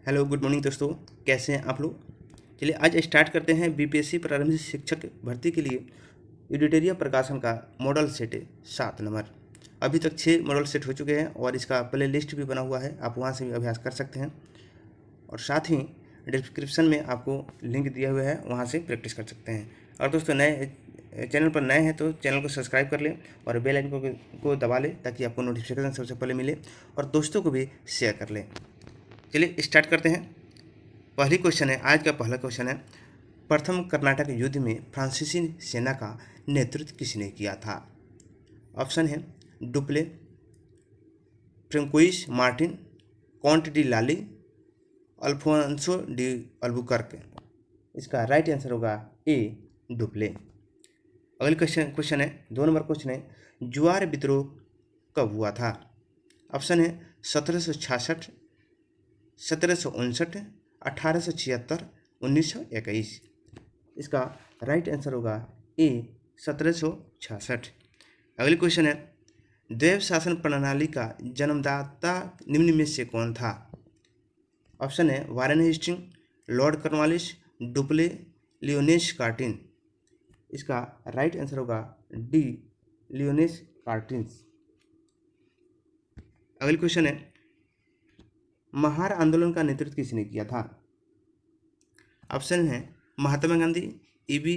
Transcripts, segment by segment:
Hello good morning दोस्तों। कैसे हैं आप लोग। चलिए आज स्टार्ट करते हैं बीपीएससी प्रारंभिक शिक्षक भर्ती के लिए एडिटोरियल प्रकाशन का मॉडल सेट 7 नंबर। अभी तक 6 मॉडल सेट हो चुके हैं और इसका प्ले लिस्ट भी बना हुआ है, आप वहां से भी अभ्यास कर सकते हैं। और साथ ही डिस्क्रिप्शन में आपको लिंक दिया हुआ है, वहां से प्रैक्टिस कर सकते हैं। और दोस्तों नए चैनल पर नए हैं तो चैनल को सब्सक्राइब कर लें और बेल आइकन को दबा लें ताकि आपको नोटिफिकेशन सबसे पहले मिले और दोस्तों को भी शेयर कर लें। चलिए स्टार्ट करते हैं। पहली क्वेश्चन है, आज का पहला क्वेश्चन है, प्रथम कर्नाटक युद्ध में फ्रांसीसी सेना का नेतृत्व किसने किया था। ऑप्शन है Dupleix, Francois Martin, Comte de Lally, Alfonso de Albuquerque. इसका राइट आंसर होगा ए डुप्ले। अगली क्वेश्चन है 2 नंबर क्वेश्चन है, ज्वार विद्रोह कब हुआ था। ऑप्शन है 1766, 1759, 1876, 1921। इसका राइट आंसर होगा ए 1766। अगली क्वेश्चन है, द्वैव शासन प्रणाली का जन्मदाता निम्न में से कौन था। ऑप्शन है Warren Hasting, lord Cornwallis, Dupleix, लियोनेस कार्टिन। इसका राइट आंसर होगा डी लियोनेस कार्टिन्स। अगली क्वेश्चन है, महार आंदोलन का नेतृत्व किसने किया था। ऑप्शन है महात्मा गांधी, ईबी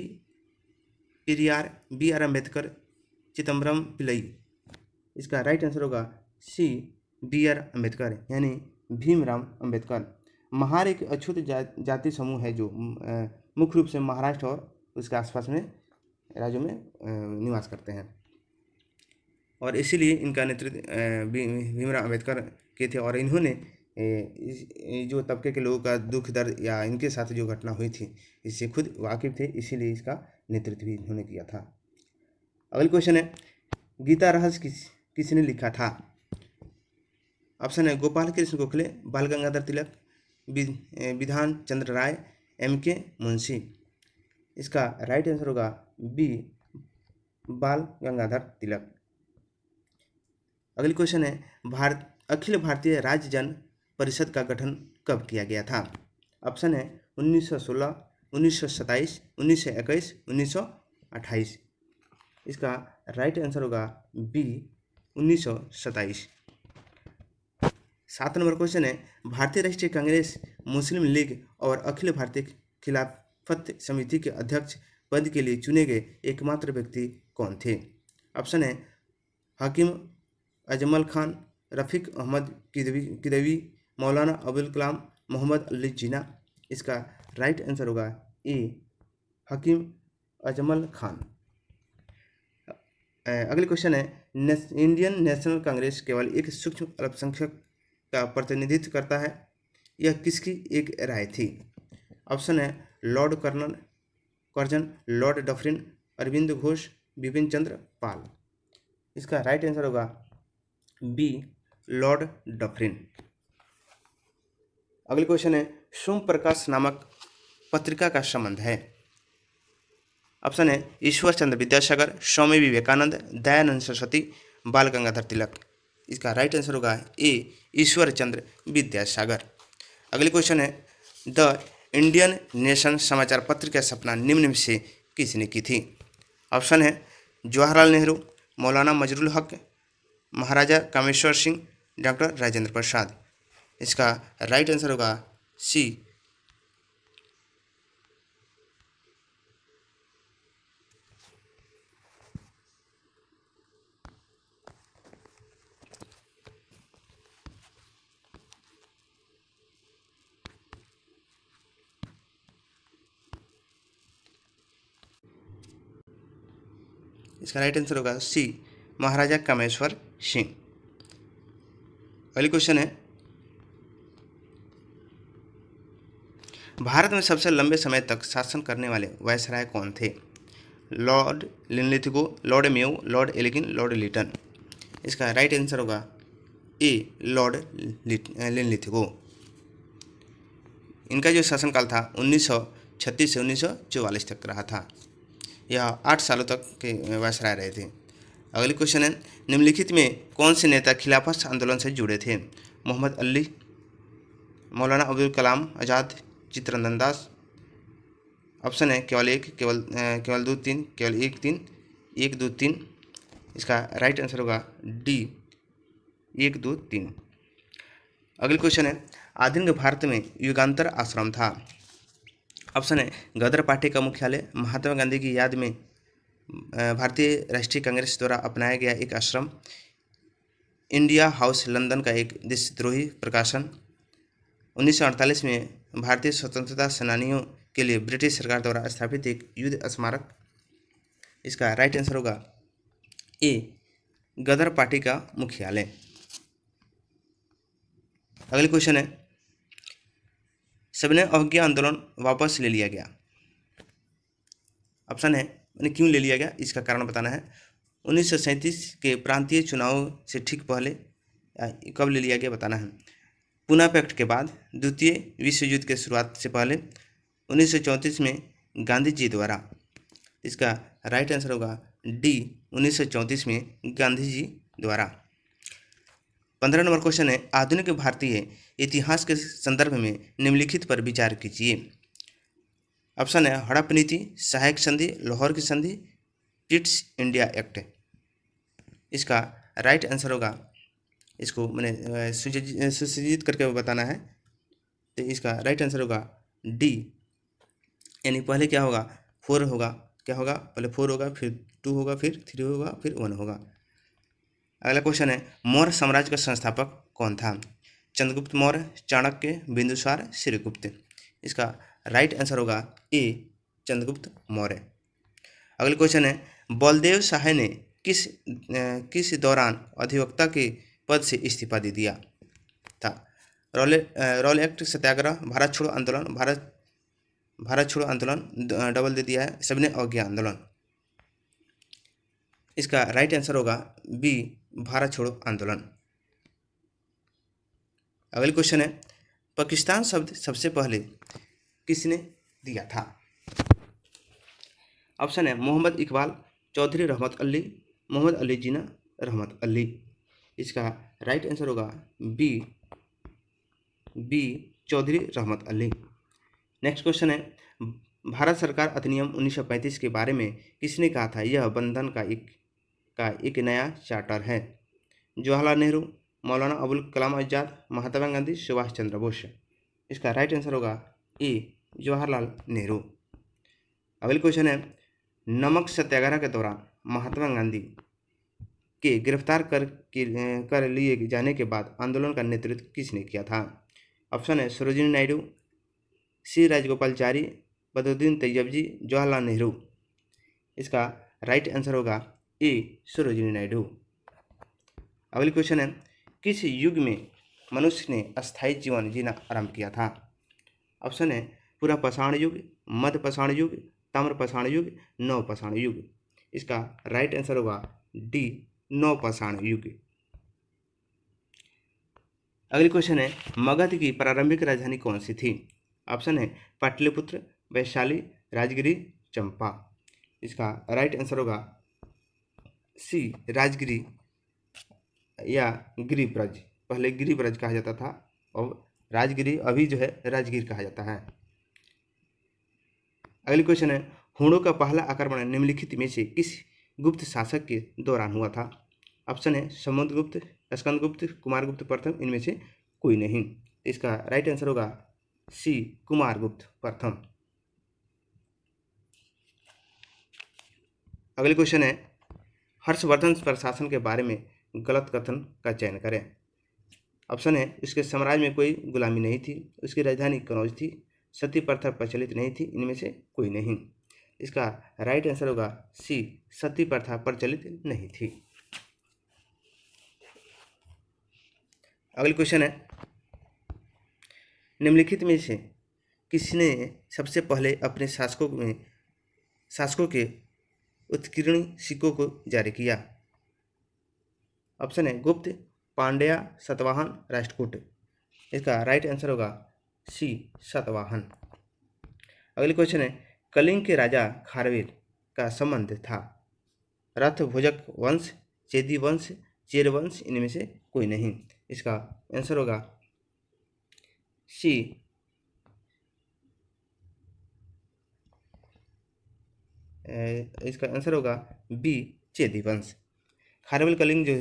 पेरियार, बी आर अम्बेडकर, चिदम्बरम पिल्लई। इसका राइट आंसर होगा सी बी आर अम्बेडकर यानी भीमराव अम्बेडकर। महार एक अछूत जाति समूह है जो मुख्य रूप से महाराष्ट्र और उसके आसपास में राज्यों में निवास करते हैं और इसीलिए इनका नेतृत्व भीमराव अम्बेडकर के थे। और इन्होंने जो तबके के लोगों का दुख दर्द या इनके साथ जो घटना हुई थी इससे खुद वाकिफ थे, इसीलिए इसका नेतृत्व भी इन्होंने किया था। अगली क्वेश्चन है, गीता रहस्य किसने लिखा था। ऑप्शन है गोपाल कृष्ण गोखले, बाल गंगाधर तिलक, विधान चंद्र राय, एम के मुंशी। इसका राइट आंसर होगा बी बाल गंगाधर तिलक। अगली क्वेश्चन है, अखिल भारतीय राज्य जन परिषद का गठन कब किया गया था। ऑप्शन है 1916, 1927, 1921, 1928। इसका राइट आंसर होगा बी 1927। 7 नंबर क्वेश्चन है, भारतीय राष्ट्रीय कांग्रेस, मुस्लिम लीग और अखिल भारतीय खिलाफत समिति के अध्यक्ष पद के लिए चुने गए एकमात्र व्यक्ति कौन थे। ऑप्शन है हकीम अजमल खान, रफ़ीक अहमद किदवी, मौलाना अबुल कलाम, मोहम्मद अली जिन्ना। इसका राइट आंसर होगा ए हकीम अजमल खान। अगली क्वेश्चन है, इंडियन नेशनल कांग्रेस केवल एक सूक्ष्म अल्पसंख्यक का प्रतिनिधित्व करता है, यह किसकी एक राय थी। ऑप्शन है lord Curzon, lord Dufferin, Arvind Ghosh, Bipin Chandra Pal. इसका राइट आंसर होगा बी लॉर्ड डफरिन। अगली क्वेश्चन है, सोम प्रकाश नामक पत्रिका का संबंध है। ऑप्शन है ईश्वर चंद्र विद्यासागर, स्वामी विवेकानंद, दयानंद सरस्वती, बाल गंगाधर तिलक। इसका राइट आंसर होगा ए ईश्वर चंद्र विद्यासागर। अगली क्वेश्चन है, द इंडियन नेशन समाचार पत्र की स्थापना निम्न में से किसने की थी। ऑप्शन है जवाहरलाल नेहरू, मौलाना मजरुल हक, महाराजा कामेश्वर सिंह, डॉक्टर राजेंद्र प्रसाद। इसका राइट आंसर होगा सी इसका राइट आंसर होगा सी महाराजा कामेश्वर सिंह। अगली क्वेश्चन है, भारत में सबसे लंबे समय तक शासन करने वाले वायसराय कौन थे। Lord Linlithgow, lord Mayo, lord Elgin, lord Lytton. इसका राइट आंसर होगा ए लॉर्ड लिनलिथगो। इनका जो शासनकाल था 1936 से 1944 तक रहा था। यह 8 सालों तक के वायसराय रहे थे। अगली क्वेश्चन है, निम्नलिखित में कौन से नेता खिलाफत आंदोलन से जुड़े थे। मोहम्मद अली, मौलाना अब्दुल कलाम आज़ाद, चित्तरंजन दास। ऑप्शन है केवल एक, केवल दो, तीन, केवल एक, तीन, एक, दो, तीन। इसका राइट आंसर होगा डी, एक, दो, तीन। अगली क्वेश्चन है, आधुनिक भारत में युगांतर आश्रम था। ऑप्शन है गदर पार्टी का मुख्यालय, महात्मा गांधी की याद में भारतीय राष्ट्रीय कांग्रेस द्वारा अपनाया गया एक आश्रम, इंडिया हाउस लंदन का एक देशद्रोही प्रकाशन, 1948 में भारतीय स्वतंत्रता सेनानियों के लिए ब्रिटिश सरकार द्वारा स्थापित एक युद्ध स्मारक। इसका राइट आंसर होगा ए, गदर पार्टी का मुख्यालय। अगली क्वेश्चन है, सविनय अवज्ञा आंदोलन वापस ले लिया गया। ऑप्शन है क्यों ले लिया गया, इसका कारण बताना है। 1937 के प्रांतीय चुनाव से ठीक पहले, कब ले लिया गया बताना है। पूना पैक्ट के बाद, द्वितीय विश्व युद्ध के शुरुआत से पहले, 1934 में गांधी जी द्वारा। इसका राइट आंसर होगा डी, 1934 में गांधी जी द्वारा। 15 नंबर क्वेश्चन है, आधुनिक भारतीय इतिहास के संदर्भ में निम्नलिखित पर विचार कीजिए। ऑप्शन है हड़प नीति, सहायक संधि, लाहौर की संधि, पिट्स इंडिया एक्ट। इसका राइट आंसर होगा, इसको मैंने सुसज्जित करके बताना है, तो इसका राइट आंसर होगा डी, यानी पहले क्या होगा, 4 होगा, क्या होगा, पहले 4 होगा, फिर 2 होगा, फिर 3 होगा, फिर 1 होगा। अगला क्वेश्चन है, मौर्य साम्राज्य का संस्थापक कौन था। चंद्रगुप्त मौर्य, चाणक्य, बिंदुसार, श्रीगुप्त। इसका राइट आंसर होगा ए, चंद्रगुप्त मौर्य। अगला क्वेश्चन है, बलदेव सहाय ने किस दौरान अधिवक्ता के पद से इस्तीफा दे दिया था। रॉल एक्ट, सत्याग्रह, भारत छोड़ो आंदोलन, भारत छोड़ो आंदोलन, डबल दे दिया है, सविनय अवज्ञा आंदोलन। इसका राइट आंसर होगा बी, भारत छोड़ो आंदोलन। अगला क्वेश्चन है, पाकिस्तान शब्द सबसे पहले किसने दिया था। ऑप्शन है मोहम्मद इकबाल, चौधरी रहमत अली, मोहम्मद अली जिन्ना, रहमत अली। इसका राइट आंसर होगा बी, चौधरी रहमत अली। नेक्स्ट क्वेश्चन है, भारत सरकार अधिनियम 1935 के बारे में किसने कहा था, यह बंधन का एक नया चार्टर है। जवाहरलाल नेहरू, मौलाना अबुल कलाम आज़ाद, महात्मा गांधी, सुभाष चंद्र बोस। इसका राइट आंसर होगा ए, जवाहरलाल नेहरू। अगली क्वेश्चन है, नमक सत्याग्रह के दौरान महात्मा गांधी के गिरफ्तार कर लिए जाने के बाद आंदोलन का नेतृत्व किसने किया था। ऑप्शन है सरोजिनी नायडू, सी राजगोपालचारी, बदरुद्दीन तैयबजी, जवाहरलाल नेहरू। इसका राइट आंसर होगा ए, सरोजिनी नायडू। अगली क्वेश्चन है, किस युग में मनुष्य ने अस्थायी जीवन जीना आरंभ किया था। ऑप्शन है पूरा पाषाण युग, मध्य पाषाण युग, ताम्र पाषाण युग, नव पाषाण युग। इसका राइट आंसर होगा डी, नव पाषाण युग। अगली क्वेश्चन है, मगध की प्रारंभिक राजधानी कौन सी थी। ऑप्शन है पाटलिपुत्र, वैशाली, राजगिरी, चंपा। इसका राइट आंसर होगा सी, राजगिरी या गिरिब्रज। पहले गिरिब्रज कहा जाता था और राजगिरी अभी जो है राजगीर कहा जाता है। अगली क्वेश्चन है, हुणों का पहला आक्रमण निम्नलिखित में से किस गुप्त शासक के दौरान हुआ था। ऑप्शन है समुद्रगुप्त, स्कंदगुप्त, कुमारगुप्त प्रथम, इनमें से कोई नहीं। इसका राइट आंसर होगा सी, कुमारगुप्त प्रथम। अगली क्वेश्चन है, हर्षवर्धन प्रशासन के बारे में गलत कथन का चयन करें। ऑप्शन है इसके साम्राज्य में कोई गुलामी नहीं थी, उसकी राजधानी कनौज थी, सती प्रथा प्रचलित नहीं थी, इनमें से कोई नहीं। इसका राइट आंसर होगा सी, सती प्रथा प्रचलित नहीं थी। अगली क्वेश्चन है, निम्नलिखित में से किसने सबसे पहले अपने शासकों के उत्कीर्णी सिक्कों को जारी किया। ऑप्शन है गुप्त, पांड्या, सातवाहन, राष्ट्रकूट। इसका राइट आंसर होगा सी, सातवाहन। अगली क्वेश्चन है, कलिंग के राजा खारवेल का संबंध था रथ भोजक वंश, चेदी वंश, चेर वंश, इनमें से कोई नहीं। इसका आंसर होगा सी। इसका आंसर होगा बी, चेदी वंश। खारवेल कलिंग जो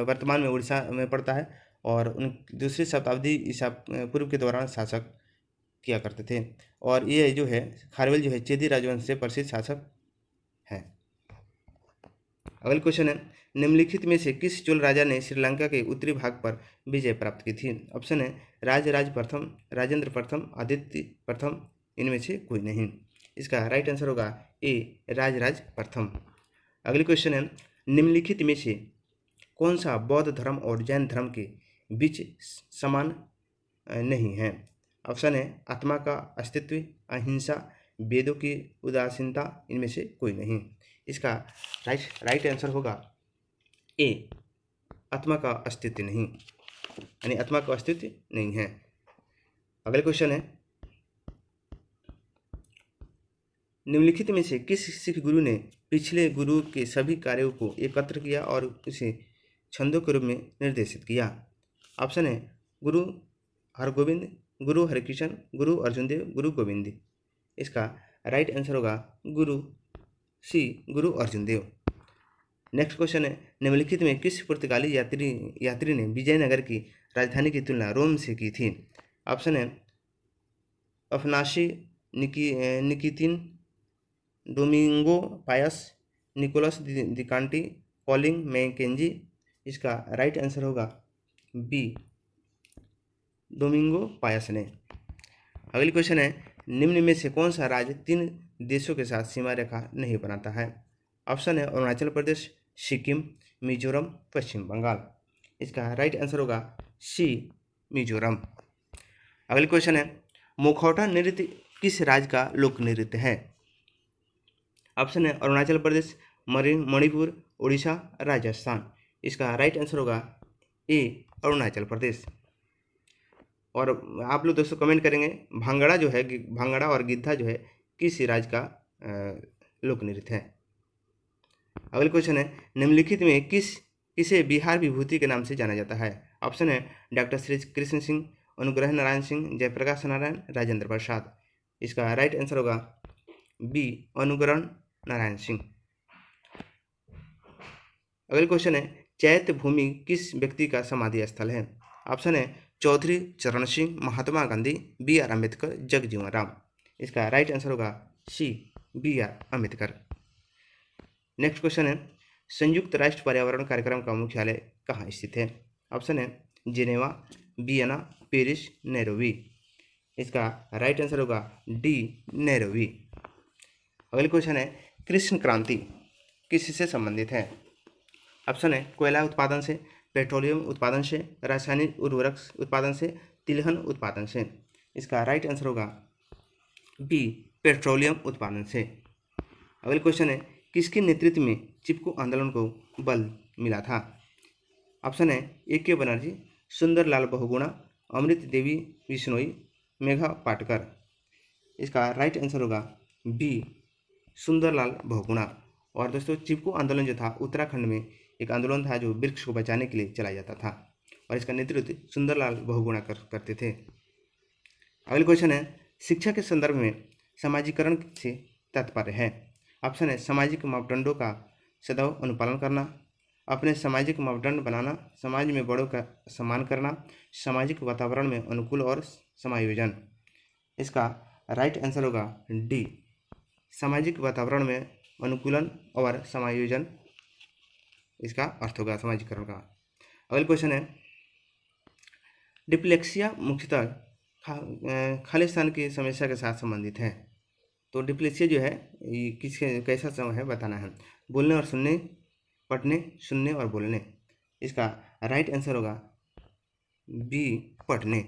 वर्तमान में उड़ीसा में पड़ता है और उन दूसरी शताब्दी ईसा पूर्व के दौरान शासक किया करते थे। और ये जो है खारवेल जो है चेदी राजवंश से प्रसिद्ध शासक हैं। अगला क्वेश्चन है, निम्नलिखित में से किस चोल राजा ने श्रीलंका के उत्तरी भाग पर विजय प्राप्त की थी? ऑप्शन है राजराज प्रथम, राजेंद्र प्रथम, आदित्य प्रथम, इनमें से कोई नहीं। इसका राइट आंसर होगा ए, राजराज प्रथम। अगली क्वेश्चन है, निम्नलिखित में से कौन सा बौद्ध धर्म और जैन धर्म के बीच समान नहीं है? ऑप्शन है आत्मा का अस्तित्व, अहिंसा, वेदों की उदासीनता, इनमें से कोई नहीं। इसका राइट आंसर होगा ए, आत्मा का अस्तित्व नहीं, यानी आत्मा का अस्तित्व नहीं है। अगला क्वेश्चन है, निम्नलिखित में से किस सिख गुरु ने पिछले गुरु के सभी कार्यों को एकत्र किया और उसे छंदों के रूप में निर्देशित किया? ऑप्शन है गुरु हरगोविंद, गुरु हरकृष्ण, गुरु अर्जुन देव, गुरु गोविंद। इसका राइट आंसर होगा गुरु सी, गुरु अर्जुन देव। नेक्स्ट क्वेश्चन है, निम्नलिखित में किस पुर्तगाली यात्री ने विजयनगर की राजधानी की तुलना रोम से की थी? ऑप्शन है Afanasy Nikitin, Domingo Paes, Nicolas de Conti, Colin Mackenzie. इसका राइट आंसर होगा बी, डोमिंगो पायस ने। अगली क्वेश्चन है, निम्न में से कौन सा राज्य 3 देशों के साथ सीमा रेखा नहीं बनाता है? ऑप्शन है अरुणाचल प्रदेश, सिक्किम, मिजोरम, पश्चिम बंगाल। इसका राइट आंसर होगा सी, मिजोरम। अगली क्वेश्चन है, मुखौटा नृत्य किस राज्य का लोक नृत्य है? ऑप्शन है अरुणाचल प्रदेश, मणिपुर, उड़ीसा, राजस्थान। इसका राइट आंसर होगा ए, अरुणाचल प्रदेश। और आप लोग दोस्तों कमेंट करेंगे भांगड़ा जो है, भांगड़ा और गिद्धा जो है किस राज्य का लोक नृत्य है? अगला क्वेश्चन है, निम्नलिखित में किसे बिहार विभूति के नाम से जाना जाता है? ऑप्शन है डॉक्टर श्री कृष्ण सिंह, अनुग्रह नारायण सिंह, जयप्रकाश नारायण, राजेंद्र प्रसाद। इसका राइट आंसर होगा बी, अनुग्रह नारायण सिंह। अगला क्वेश्चन है, चैत्य भूमि किस व्यक्ति का समाधि स्थल है? ऑप्शन है चौधरी चरण सिंह, महात्मा गांधी, बी आर अम्बेडकर, जगजीवन राम। इसका राइट आंसर होगा C, B R Ambedkar. Next question है, संयुक्त राष्ट्र पर्यावरण कार्यक्रम का मुख्यालय कहाँ स्थित है? ऑप्शन है जिनेवा, वियना, पेरिस, नैरोबी। इसका राइट आंसर होगा डी, नैरोबी। अगला क्वेश्चन है, कृष्ण क्रांति किससे संबंधित है? ऑप्शन है कोयला उत्पादन से, पेट्रोलियम उत्पादन से, रासायनिक उर्वरक उत्पादन से, तिलहन उत्पादन से। इसका राइट आंसर होगा बी, पेट्रोलियम उत्पादन से। अगला क्वेश्चन है, किसके नेतृत्व में चिपको आंदोलन को बल मिला था? ऑप्शन है ए के बनर्जी, सुंदरलाल बहुगुणा, अमृत देवी बिश्नोई, मेघा पाटकर। इसका राइट आंसर होगा बी, सुंदरलाल बहुगुणा। और दोस्तों चिपको आंदोलन जो था उत्तराखंड में एक आंदोलन था जो वृक्ष को बचाने के लिए चलाया जाता था और इसका नेतृत्व सुंदरलाल बहुगुणा करते थे। अगला क्वेश्चन है, शिक्षा के संदर्भ में समाजीकरण से तात्पर्य है? ऑप्शन है सामाजिक मापदंडों का सदैव अनुपालन करना, अपने सामाजिक मापदंड बनाना, समाज में बड़ों का सम्मान करना, सामाजिक वातावरण में अनुकूल और समायोजन। इसका राइट आंसर होगा डी, सामाजिक वातावरण में अनुकूलन और समायोजन इसका अर्थ होगा समाजीकरण का। अगला क्वेश्चन है, डिप्लेक्सिया मुख्यतः खालिस्तान की समस्या के साथ संबंधित है। तो डिप्लेक्सिया जो है ये कैसा समय है बताना है। बोलने और सुनने, पढ़ने, सुनने और बोलने। इसका राइट आंसर होगा बी, पढ़ने।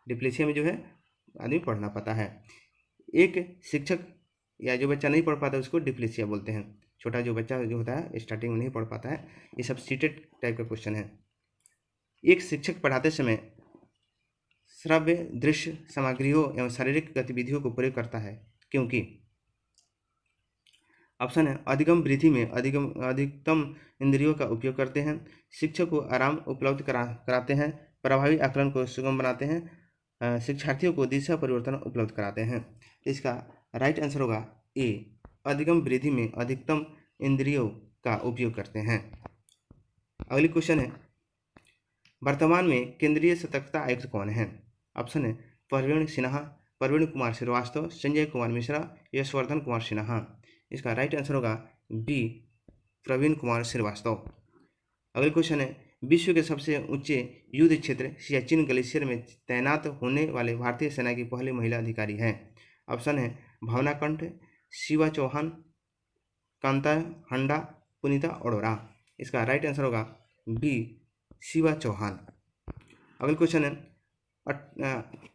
डिप्लेक्सिया में जो है आदमी पढ़ना पाता है। एक शिक्षक या जो बच्चा नहीं पढ़ पाता उसको डिप्लेक्सिया बोलते हैं। छोटा जो बच्चा जो होता है स्टार्टिंग में नहीं पढ़ पाता है। ये सब सीटेड टाइप का क्वेश्चन है। एक शिक्षक पढ़ाते समय श्रव्य, दृश्य सामग्रियों एवं शारीरिक गतिविधियों को प्रयोग करता है क्योंकि? ऑप्शन है अधिगम वृद्धि में अधिकतम इंद्रियों का उपयोग करते हैं, शिक्षक को आराम उपलब्ध कराते हैं, प्रभावी आकलन को सुगम बनाते हैं, शिक्षार्थियों को दिशा परिवर्तन उपलब्ध कराते हैं। इसका राइट आंसर होगा ए, अधिगम वृद्धि में अधिकतम इंद्रियों का उपयोग करते हैं। अगली क्वेश्चन है, वर्तमान में केंद्रीय सतर्कता आयुक्त कौन है? ऑप्शन है प्रवीण सिन्हा, प्रवीण कुमार श्रीवास्तव, संजय कुमार मिश्रा, यशवर्धन कुमार सिन्हा। इसका राइट आंसर होगा बी, प्रवीण कुमार श्रीवास्तव। अगले क्वेश्चन है, विश्व के सबसे ऊंचे युद्ध क्षेत्र सियाचिन ग्लेशियर में तैनात होने वाले भारतीय सेना की पहली महिला अधिकारी हैं। ऑप्शन है भावना कंठ, शिवा चौहान, कांता हंडा, पुनीता अरोड़ा। इसका राइट आंसर होगा बी, शिवा चौहान। अगला क्वेश्चन है,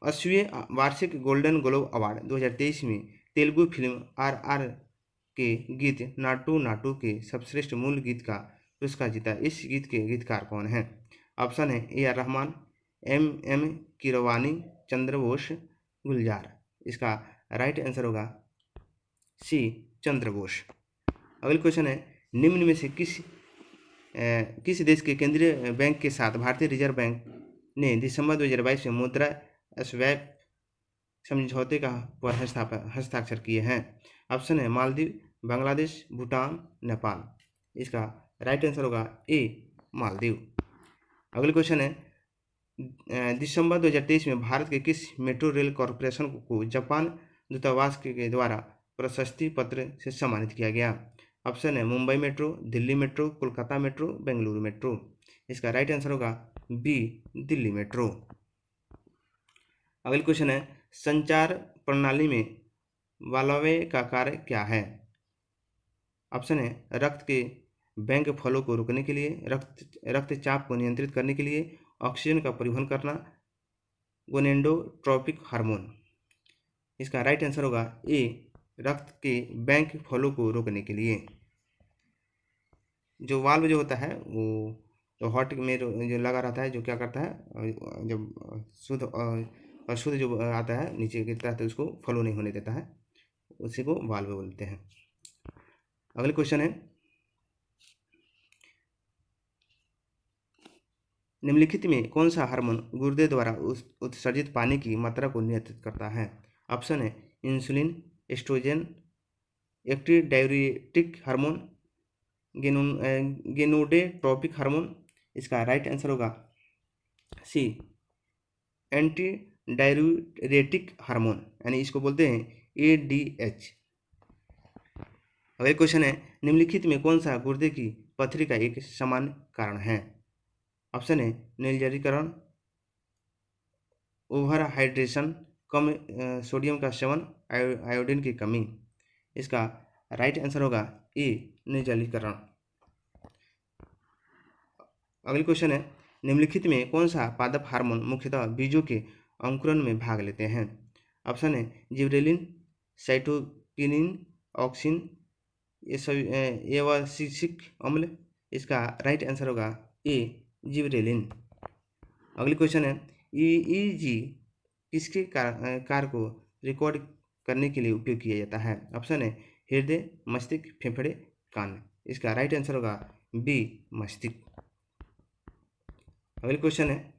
80वें वार्षिक गोल्डन ग्लोब अवार्ड 2023 में तेलुगु फिल्म RR के गीत नाटू नाटू के सर्वश्रेष्ठ मूल गीत का पुरस्कार जीता। इस गीत के गीतकार कौन हैं? ऑप्शन है AR रहमान, MM कीरवानी, चंद्रबोस, गुलजार। इसका राइट आंसर होगा सी, चंद्रबोस। अगला क्वेश्चन है, निम्न में से किस देश के केंद्रीय बैंक के साथ भारतीय रिजर्व बैंक ने दिसंबर 2022 में मुद्रा स्वैप समझौते का पर हस्ताक्षर किए हैं? ऑप्शन है मालदीव, बांग्लादेश, भूटान, नेपाल। इसका राइट आंसर होगा ए, मालदीव। अगले क्वेश्चन है, दिसंबर 2023 में भारत के किस मेट्रो रेल कॉरपोरेशन को जापान दूतावास के द्वारा प्रशस्ति पत्र से सम्मानित किया गया? ऑप्शन है Mumbai metro, Delhi metro, Kolkata metro, Bengaluru metro. इसका राइट आंसर होगा बी, दिल्ली मेट्रो। अगले क्वेश्चन है, संचार प्रणाली में वाल्व का कार्य क्या है? ऑप्शन है रक्त के बैंक फ्लो को रोकने के लिए, रक्तचाप को नियंत्रित करने के लिए, ऑक्सीजन का परिवहन करना, गोनेडोट्रोपिक हार्मोन। इसका राइट आंसर होगा ए, रक्त के बैंक फ्लो को रोकने के लिए। जो वाल्व जो होता है वो तो हार्ट में जो लगा रहता है, जो क्या करता है, जब शुद्ध अशुद्ध जो आता है नीचे गिरता है तो उसको फ्लो नहीं होने देता है, उसी को वाल्व बोलते हैं। अगले क्वेश्चन है, निम्नलिखित में कौन सा हार्मोन गुर्दे द्वारा उत्सर्जित पानी की मात्रा को नियंत्रित करता है? ऑप्शन है insulin, oestrogen, antidiuretic hormone, gonadotropic hormone. इसका राइट आंसर होगा सी, एंटीडाययूरेटिक हार्मोन, यानी इसको बोलते हैं ADH। अगले क्वेश्चन है, निम्नलिखित में कौन सा गुर्दे की पथरी का एक सामान्य कारण है? ऑप्शन है निर्जलीकरण, ओवर हाइड्रेशन, कम सोडियम का सेवन, आयोडीन की कमी। इसका राइट आंसर होगा ए, निर्जलीकरण। अगले क्वेश्चन है, निम्नलिखित में कौन सा पादप हार्मोन मुख्यतः बीजों के अंकुरन में भाग लेते हैं? ऑप्शन है जिबरेलिन, साइटोकिनिन, ऑक्सिन, एवासिसिक अम्ल। इसका राइट आंसर होगा ए, जिबरेलिन। अगले क्वेश्चन है, EEG किसके कार्य को रिकॉर्ड करने के लिए उपयोग किया जाता है? ऑप्शन है हृदय, मस्तिष्क, फेफड़े, कान। इसका राइट आंसर होगा बी, मस्तिष्क। अगले क्वेश्चन है,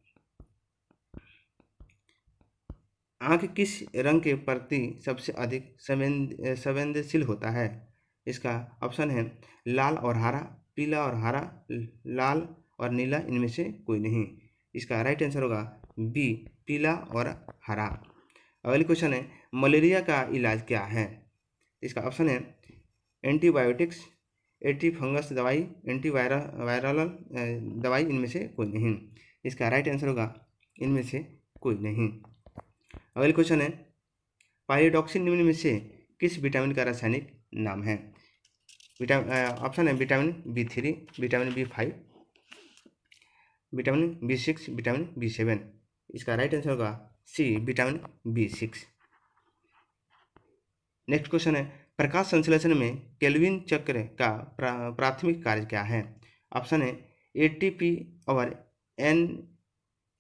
आंख किस रंग के प्रति सबसे अधिक संवेदनशील होता है? इसका ऑप्शन है लाल और हरा, पीला और हरा, लाल और नीला, इनमें से कोई नहीं। इसका राइट आंसर होगा बी, पीला और हरा। अगले क्वेश्चन है, मलेरिया का इलाज क्या है? इसका ऑप्शन है एंटीबायोटिक्स, एंटी फंगस दवाई, एंटीवायरल दवाई, इनमें से कोई नहीं। इसका राइट आंसर होगा इनमें से कोई नहीं। अगले क्वेश्चन है, पायरिडॉक्सिन निम्न में से किस विटामिन का रासायनिक नाम है? ऑप्शन है vitamin B3, vitamin B5, vitamin B6, vitamin B7। इसका राइट आंसर होगा सी, विटामिन B6। नेक्स्ट क्वेश्चन है, प्रकाश संश्लेषण में केल्विन चक्र का प्राथमिक कार्य क्या है? ऑप्शन है ATP और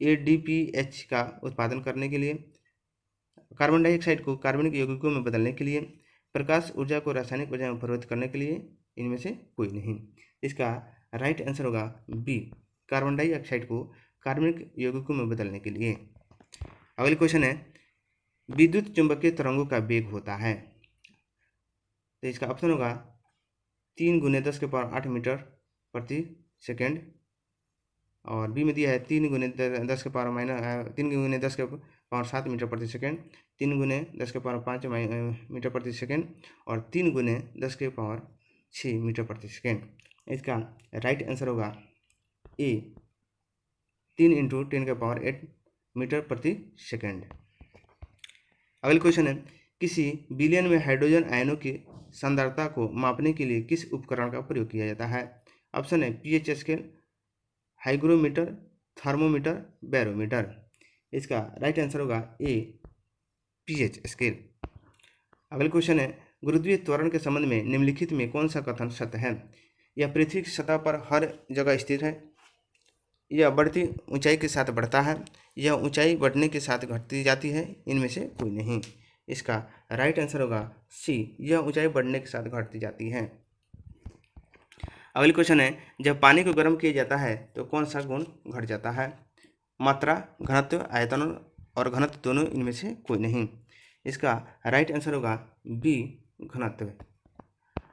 NADPH का उत्पादन करने के लिए, कार्बन डाइऑक्साइड को कार्बनिक यौगिकों में बदलने के लिए, प्रकाश ऊर्जा को रासायनिक ऊर्जा में परिवर्तित करने के लिए, इनमें से कोई नहीं। इसका राइट आंसर होगा बी, कार्बन डाइऑक्साइड को कार्बनिक यौगिकों में बदलने के लिए। अगले क्वेश्चन है विद्युत चुंबकीय तरंगों का वेग होता है, तो इसका ऑप्शन होगा 3 × 10⁸ मीटर प्रति सेकेंड, और बी में दिया है 3 × 10⁻7 मीटर प्रति सेकेंड, 3 × 10⁵ मीटर प्रति सेकेंड और 3 × 10⁶ मीटर प्रति सेकेंड। इसका राइट आंसर होगा ए 3 × 10⁸ मीटर प्रति सेकेंड। अगले क्वेश्चन है किसी विलयन में हाइड्रोजन आयनों की सांद्रता को मापने के लिए किस उपकरण का प्रयोग किया जाता है? ऑप्शन है pH scale, hygrometer, thermometer, barometer. इसका राइट आंसर होगा ए पीएच स्केल। अगले क्वेश्चन है गुरुत्वीय त्वरण के संबंध में निम्नलिखित में कौन सा कथन सत्य है? यह पृथ्वी की सतह पर हर जगह स्थिर है, यह बढ़ती ऊंचाई के साथ बढ़ता है, यह ऊंचाई बढ़ने के साथ घटती जाती है, इनमें से कोई नहीं। इसका राइट आंसर होगा सी, यह ऊंचाई बढ़ने के साथ घटती जाती है। अगले क्वेश्चन है जब पानी को गर्म किया जाता है तो कौन सा गुण घट जाता है? मात्रा, घनत्व, आयतन और घनत्व दोनों, इनमें से कोई नहीं। इसका राइट आंसर होगा बी घनत्व।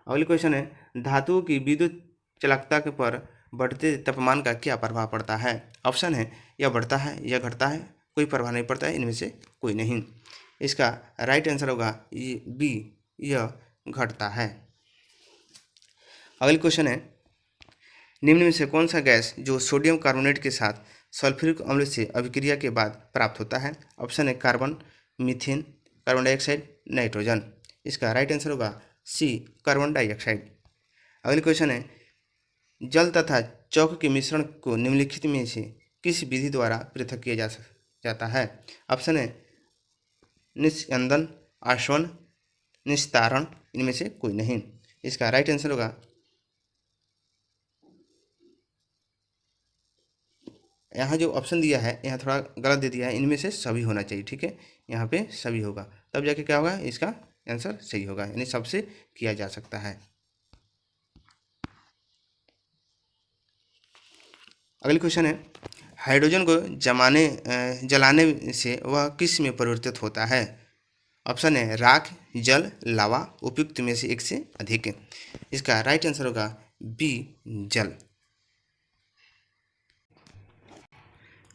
अगले क्वेश्चन है धातुओं की विद्युत चालकता के पर बढ़ते तापमान का क्या प्रभाव पड़ता है? ऑप्शन है यह बढ़ता है, यह घटता है, कोई प्रभाव नहीं पड़ता है, इनमें से कोई नहीं। इसका राइट आंसर होगा बी, यह घटता है। अगले क्वेश्चन है निम्न में से कौन सा गैस जो सोडियम कार्बोनेट के साथ सल्फ्यूरिक अम्ल से अभिक्रिया के बाद प्राप्त होता है? ऑप्शन है carbon, methane, carbon dioxide, nitrogen. इसका राइट आंसर होगा सी कार्बन डाइऑक्साइड। अगले क्वेश्चन है जल तथा चौक के मिश्रण को निम्नलिखित में से किस विधि द्वारा पृथक किया जाता है? ऑप्शन है निस्यंदन, आसवन, निस्तारण, इनमें से कोई नहीं। इसका राइट आंसर होगा यहाँ जो ऑप्शन दिया है यहाँ थोड़ा गलत दे दिया है, इनमें से सभी होना चाहिए, ठीक है, यहाँ पे सभी होगा तब जाके क्या होगा, इसका आंसर सही होगा, यानी सबसे किया जा सकता है। अगली क्वेश्चन है हाइड्रोजन को जलाने से वह किस में परिवर्तित होता है? ऑप्शन है राख, जल, लावा, उपयुक्त में से एक से अधिक। इसका राइट आंसर होगा बी जल।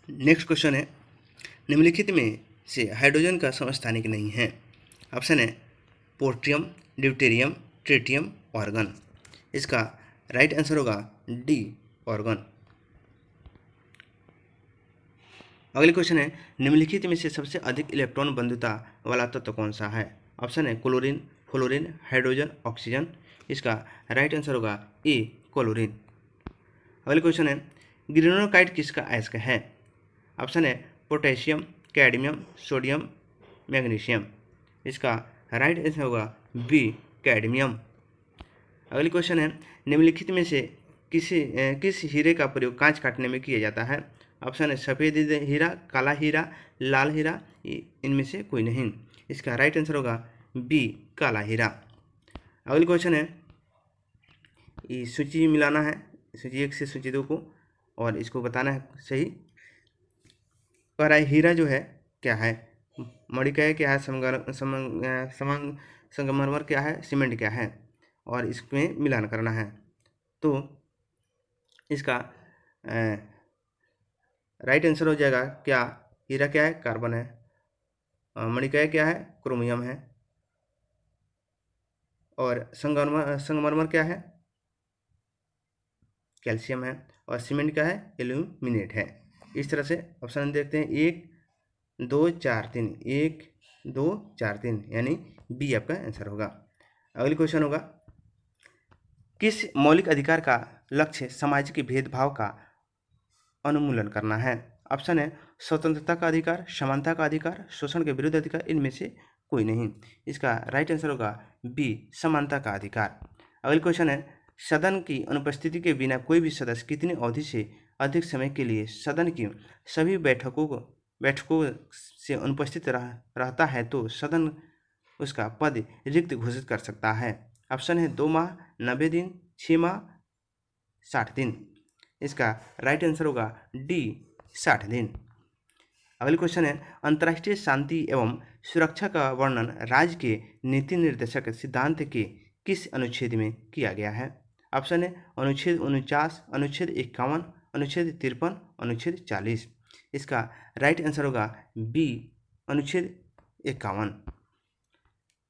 नेक्स्ट क्वेश्चन है निम्नलिखित में से हाइड्रोजन का समस्थानिक नहीं है? ऑप्शन है पोट्रियम, ड्यूटेरियम, ट्रिटियम, ऑर्गन। इसका राइट आंसर होगा डी ऑर्गन। अगले क्वेश्चन है निम्नलिखित में से सबसे अधिक इलेक्ट्रॉन बंधुता वाला तत्व कौन सा है? ऑप्शन है क्लोरीन, फ्लोरीन, हाइड्रोजन, ऑक्सीजन। इसका राइट आंसर होगा ए क्लोरीन। अगले क्वेश्चन है ग्रेनुलोकाइट किसका अयस्क है? ऑप्शन है पोटेशियम, कैडमियम, सोडियम, मैग्नीशियम। इसका राइट आंसर होगा बी कैडमियम। अगले क्वेश्चन है निम्नलिखित में से किस हीरे का प्रयोग कांच काटने में किया जाता है? ऑप्शन है सफ़ेद हीरा, काला हीरा, लाल हीरा, इनमें से कोई नहीं। इसका राइट आंसर होगा बी काला हीरा। अगले क्वेश्चन है ये सूची मिलाना है, सूची 1 से सूची 2 को, और इसको बताना है सही। पर हीरा जो है क्या है, मणिकय क्या है, संगमरमर क्या है, सीमेंट क्या है, और इसमें मिलान करना है। तो इसका राइट आंसर हो जाएगा क्या, हीरा क्या है, कार्बन है, मणिकय क्या है, क्रोमियम है, और संगमरमर क्या है, कैल्शियम है, और सीमेंट क्या है, एल्यूमिनेट है। इस तरह से ऑप्शन देखते हैं 1 2 4 3, 1 2 4 3, यानी बी आपका आंसर होगा। अगली क्वेश्चन होगा किस मौलिक अधिकार का लक्ष्य समाज के भेदभाव का अनुमूलन करना है? ऑप्शन है स्वतंत्रता का अधिकार, समानता का अधिकार, शोषण के विरुद्ध अधिकार, इनमें से कोई नहीं। इसका राइट आंसर होगा बी समानता का अधिकार। अगली क्वेश्चन है सदन की अनुपस्थिति के बिना कोई भी सदस्य कितनी अवधि से अधिक समय के लिए सदन की सभी बैठकों से अनुपस्थित रहता है तो सदन उसका पद रिक्त घोषित कर सकता है? ऑप्शन है 2 माह, 90 दिन, 6 माह, 60 दिन। इसका राइट आंसर होगा डी 60 दिन। अगली क्वेश्चन है, अंतर्राष्ट्रीय शांति एवं सुरक्षा का वर्णन राज्य के नीति निर्देशक सिद्धांत के किस अनुच्छेद में किया गया है? ऑप्शन है अनुच्छेद 49, अनुच्छेद 51, अनुच्छेद 53, अनुच्छेद 40। इसका राइट आंसर होगा बी, अनुच्छेद 51।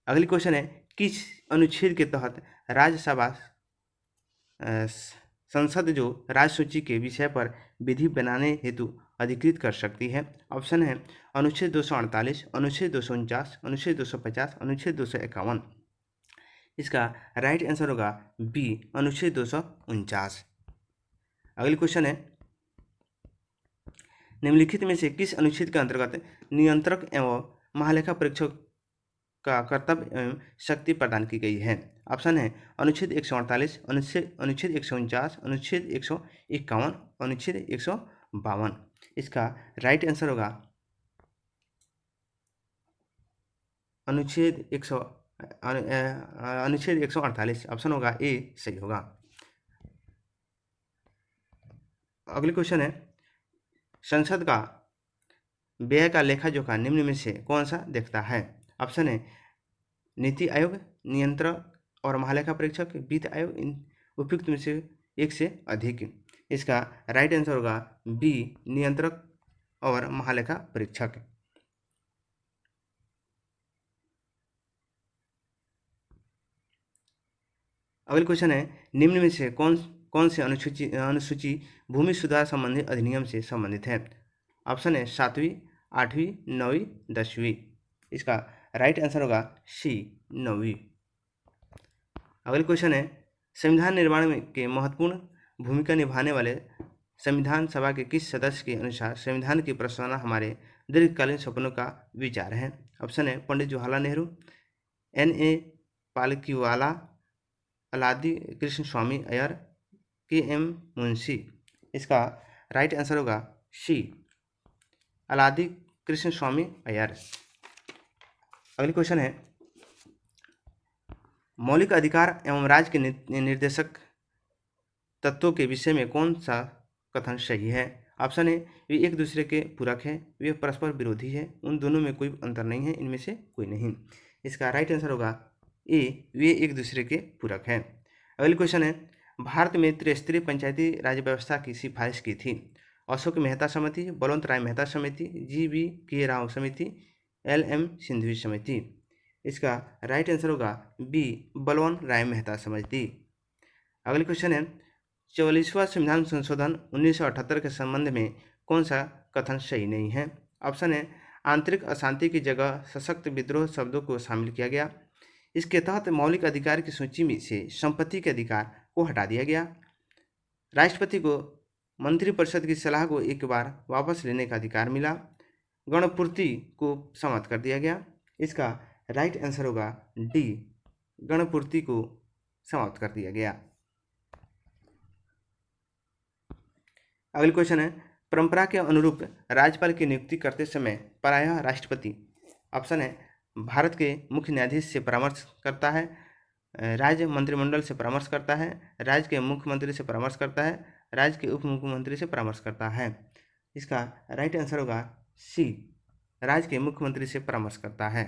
अगली क्वेश्चन है, किस अनुच्छेद के तहत राज्यसभा संसद जो राज्य सूची के विषय पर विधि बनाने हेतु अधिकृत कर सकती है? ऑप्शन है अनुच्छेद 248, अनुच्छेद 249, अनुच्छेद 250, अनुच्छेद 251। इसका राइट आंसर होगा बी, अनुच्छेद 249। अगली क्वेश्चन है, निम्नलिखित में से किस अनुच्छेद के अंतर्गत नियंत्रक एवं महालेखा परीक्षक का कर्तव्य एवं शक्ति प्रदान की गई है? ऑप्शन है अनुच्छेद 148, अनुच्छेद 149, अनुच्छेद 151, अनुच्छेद 152। इसका राइट आंसर होगा अनुच्छेद 148। ऑप्शन होगा ए सही होगा। अगली क्वेश्चन है, संसद का व्यय का लेखा जोखा निम्न में से कौन सा देखता है? ऑप्शन है नीति आयोग, नियंत्रक और महालेखा परीक्षक, वित्त आयोग, इन उपयुक्त में से एक से अधिक। इसका राइट आंसर होगा बी, नियंत्रक और महालेखा परीक्षक। अगली क्वेश्चन है, निम्न में से कौन से अनुसूची भूमि सुधार संबंधी अधिनियम से संबंधित है? ऑप्शन है 7वीं, 8वीं, 9वीं, 10वीं। इसका राइट आंसर होगा सी, 9वीं। अगली क्वेश्चन है, संविधान निर्माण में के महत्वपूर्ण भूमिका निभाने वाले संविधान सभा के किस सदस्य के अनुसार संविधान की प्रस्तावना हमारे दीर्घकालीन सपनों का विचार है? ऑप्शन है पंडित जवाहरलाल नेहरू, N.A. पालकीवाला, अलादी कृष्ण स्वामी अय्यर, K.M. मुंशी। इसका राइट आंसर होगा सी, अलादी कृष्ण स्वामी अय्यर। अगली क्वेश्चन है, मौलिक अधिकार एवं राज्य के निर्देशक तत्वों के विषय में कौन सा कथन सही है? ऑप्शन है वे एक दूसरे के पूरक हैं, वे परस्पर विरोधी है, उन दोनों में कोई अंतर नहीं है, इनमें से कोई नहीं। इसका राइट आंसर होगा ए, वे एक दूसरे के पूरक हैं। अगली क्वेश्चन है, भारत में त्रिस्तरीय पंचायती राज व्यवस्था की सिफारिश की थी? अशोक मेहता समिति, बलवंत राय मेहता समिति, G.V.K. राव समिति, L.M. सिंघवी समिति। इसका राइट आंसर होगा बी, बलवंत राय मेहता समिति। अगली क्वेश्चन है, 44वां संविधान संशोधन 1978 के संबंध में कौन सा कथन सही नहीं है? ऑप्शन है आंतरिक अशांति की जगह सशक्त विद्रोह शब्दों को शामिल किया गया। इसके तहत मौलिक अधिकार की सूची में से संपत्ति के अधिकार को हटा दिया गया। राष्ट्रपति को मंत्रिपरिषद की सलाह को एक बार वापस लेने का अधिकार मिला। गणपूर्ति को समाप्त कर दिया गया। इसका राइट आंसर होगा डी, गणपूर्ति को समाप्त कर दिया गया। अगली क्वेश्चन है, परंपरा के अनुरूप राज्यपाल की नियुक्ति करते समय प्रायः राष्ट्रपति, ऑप्शन है भारत के मुख्य न्यायाधीश से परामर्श करता है, राज्य मंत्रिमंडल से परामर्श करता है, राज्य के मुख्यमंत्री से परामर्श करता है, राज्य के उप मुख्यमंत्री से परामर्श करता है। इसका राइट आंसर होगा सी, राज्य के मुख्यमंत्री से परामर्श करता है।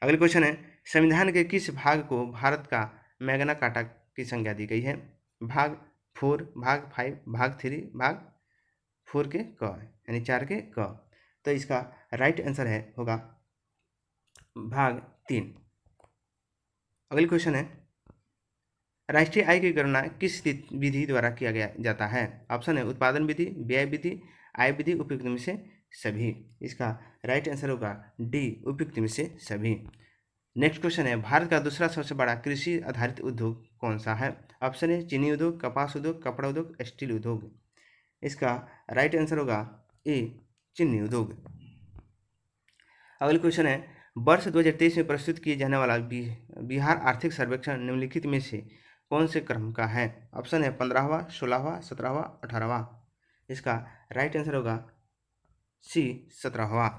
अगली क्वेश्चन है, संविधान के किस भाग को भारत का मैग्ना कार्टा की संज्ञा दी गई है? भाग 4, भाग 5, भाग 3, भाग 4 के क, यानी 4 के क। तो इसका राइट आंसर होगा भाग 3। अगली क्वेश्चन है, राष्ट्रीय आय की गणना किस विधि द्वारा किया जाता है? ऑप्शन है उत्पादन विधि, व्यय विधि, आय विधि, उपयुक्त में से सभी। इसका राइट आंसर होगा डी, उपयुक्त में से सभी। नेक्स्ट क्वेश्चन है, भारत का दूसरा सबसे बड़ा कृषि आधारित उद्योग कौन सा है? ऑप्शन है चीनी उद्योग, कपास उद्योग, कपड़ा उद्योग, स्टील उद्योग। इसका राइट आंसर होगा ए, चीनी उद्योग। अगला क्वेश्चन है, वर्ष 2023 में प्रस्तुत किए जाने वाला बिहार आर्थिक सर्वेक्षण निम्नलिखित में से कौन से क्रम का है? ऑप्शन है 15वां, 16वां, 17वां, 18वां। इसका राइट आंसर होगा सी, 17वां।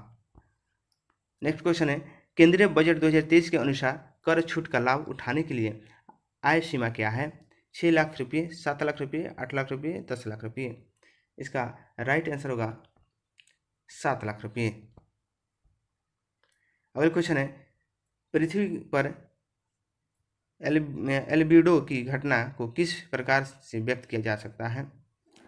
नेक्स्ट क्वेश्चन है, केंद्रीय बजट 2023 के अनुसार कर छूट का लाभ उठाने के लिए आय सीमा क्या है? 6 लाख रुपये, 7 लाख रुपये, 8 लाख रुपये, 10 लाख रुपये। इसका राइट आंसर होगा 7 लाख रुपये। अगला क्वेश्चन है, पृथ्वी पर एल्बिडो की घटना को किस प्रकार से व्यक्त किया जा सकता है?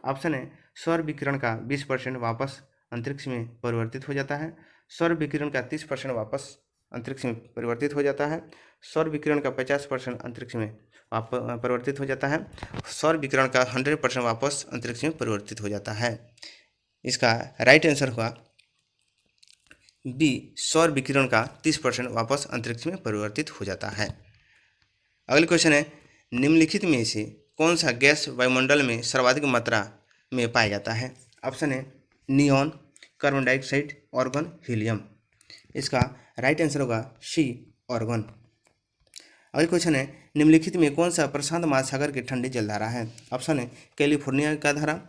ऑप्शन है, सौर विकिरण का 20% वापस अंतरिक्ष में परिवर्तित हो जाता है, सौर विकिरण का 30% वापस अंतरिक्ष में परिवर्तित हो जाता है, सौर विकिरण का 50% अंतरिक्ष में परिवर्तित हो जाता है, सौर विकिरण का 100% वापस अंतरिक्ष में परिवर्तित हो जाता है। इसका राइट आंसर होगा बी, सौर विकिरण का 30% वापस अंतरिक्ष में परिवर्तित हो जाता है। अगला क्वेश्चन है, निम्नलिखित में से कौन सा गैस वायुमंडल में सर्वाधिक मात्रा में पाया जाता है? ऑप्शन है, neon, carbon dioxide, organ, helium. इसका राइट आंसर होगा सी, ऑर्गन। अगला क्वेश्चन है, निम्नलिखित में कौन सा प्रशांत महासागर की ठंडी जलधारा है? ऑप्शन है, कैलिफोर्निया का धारा,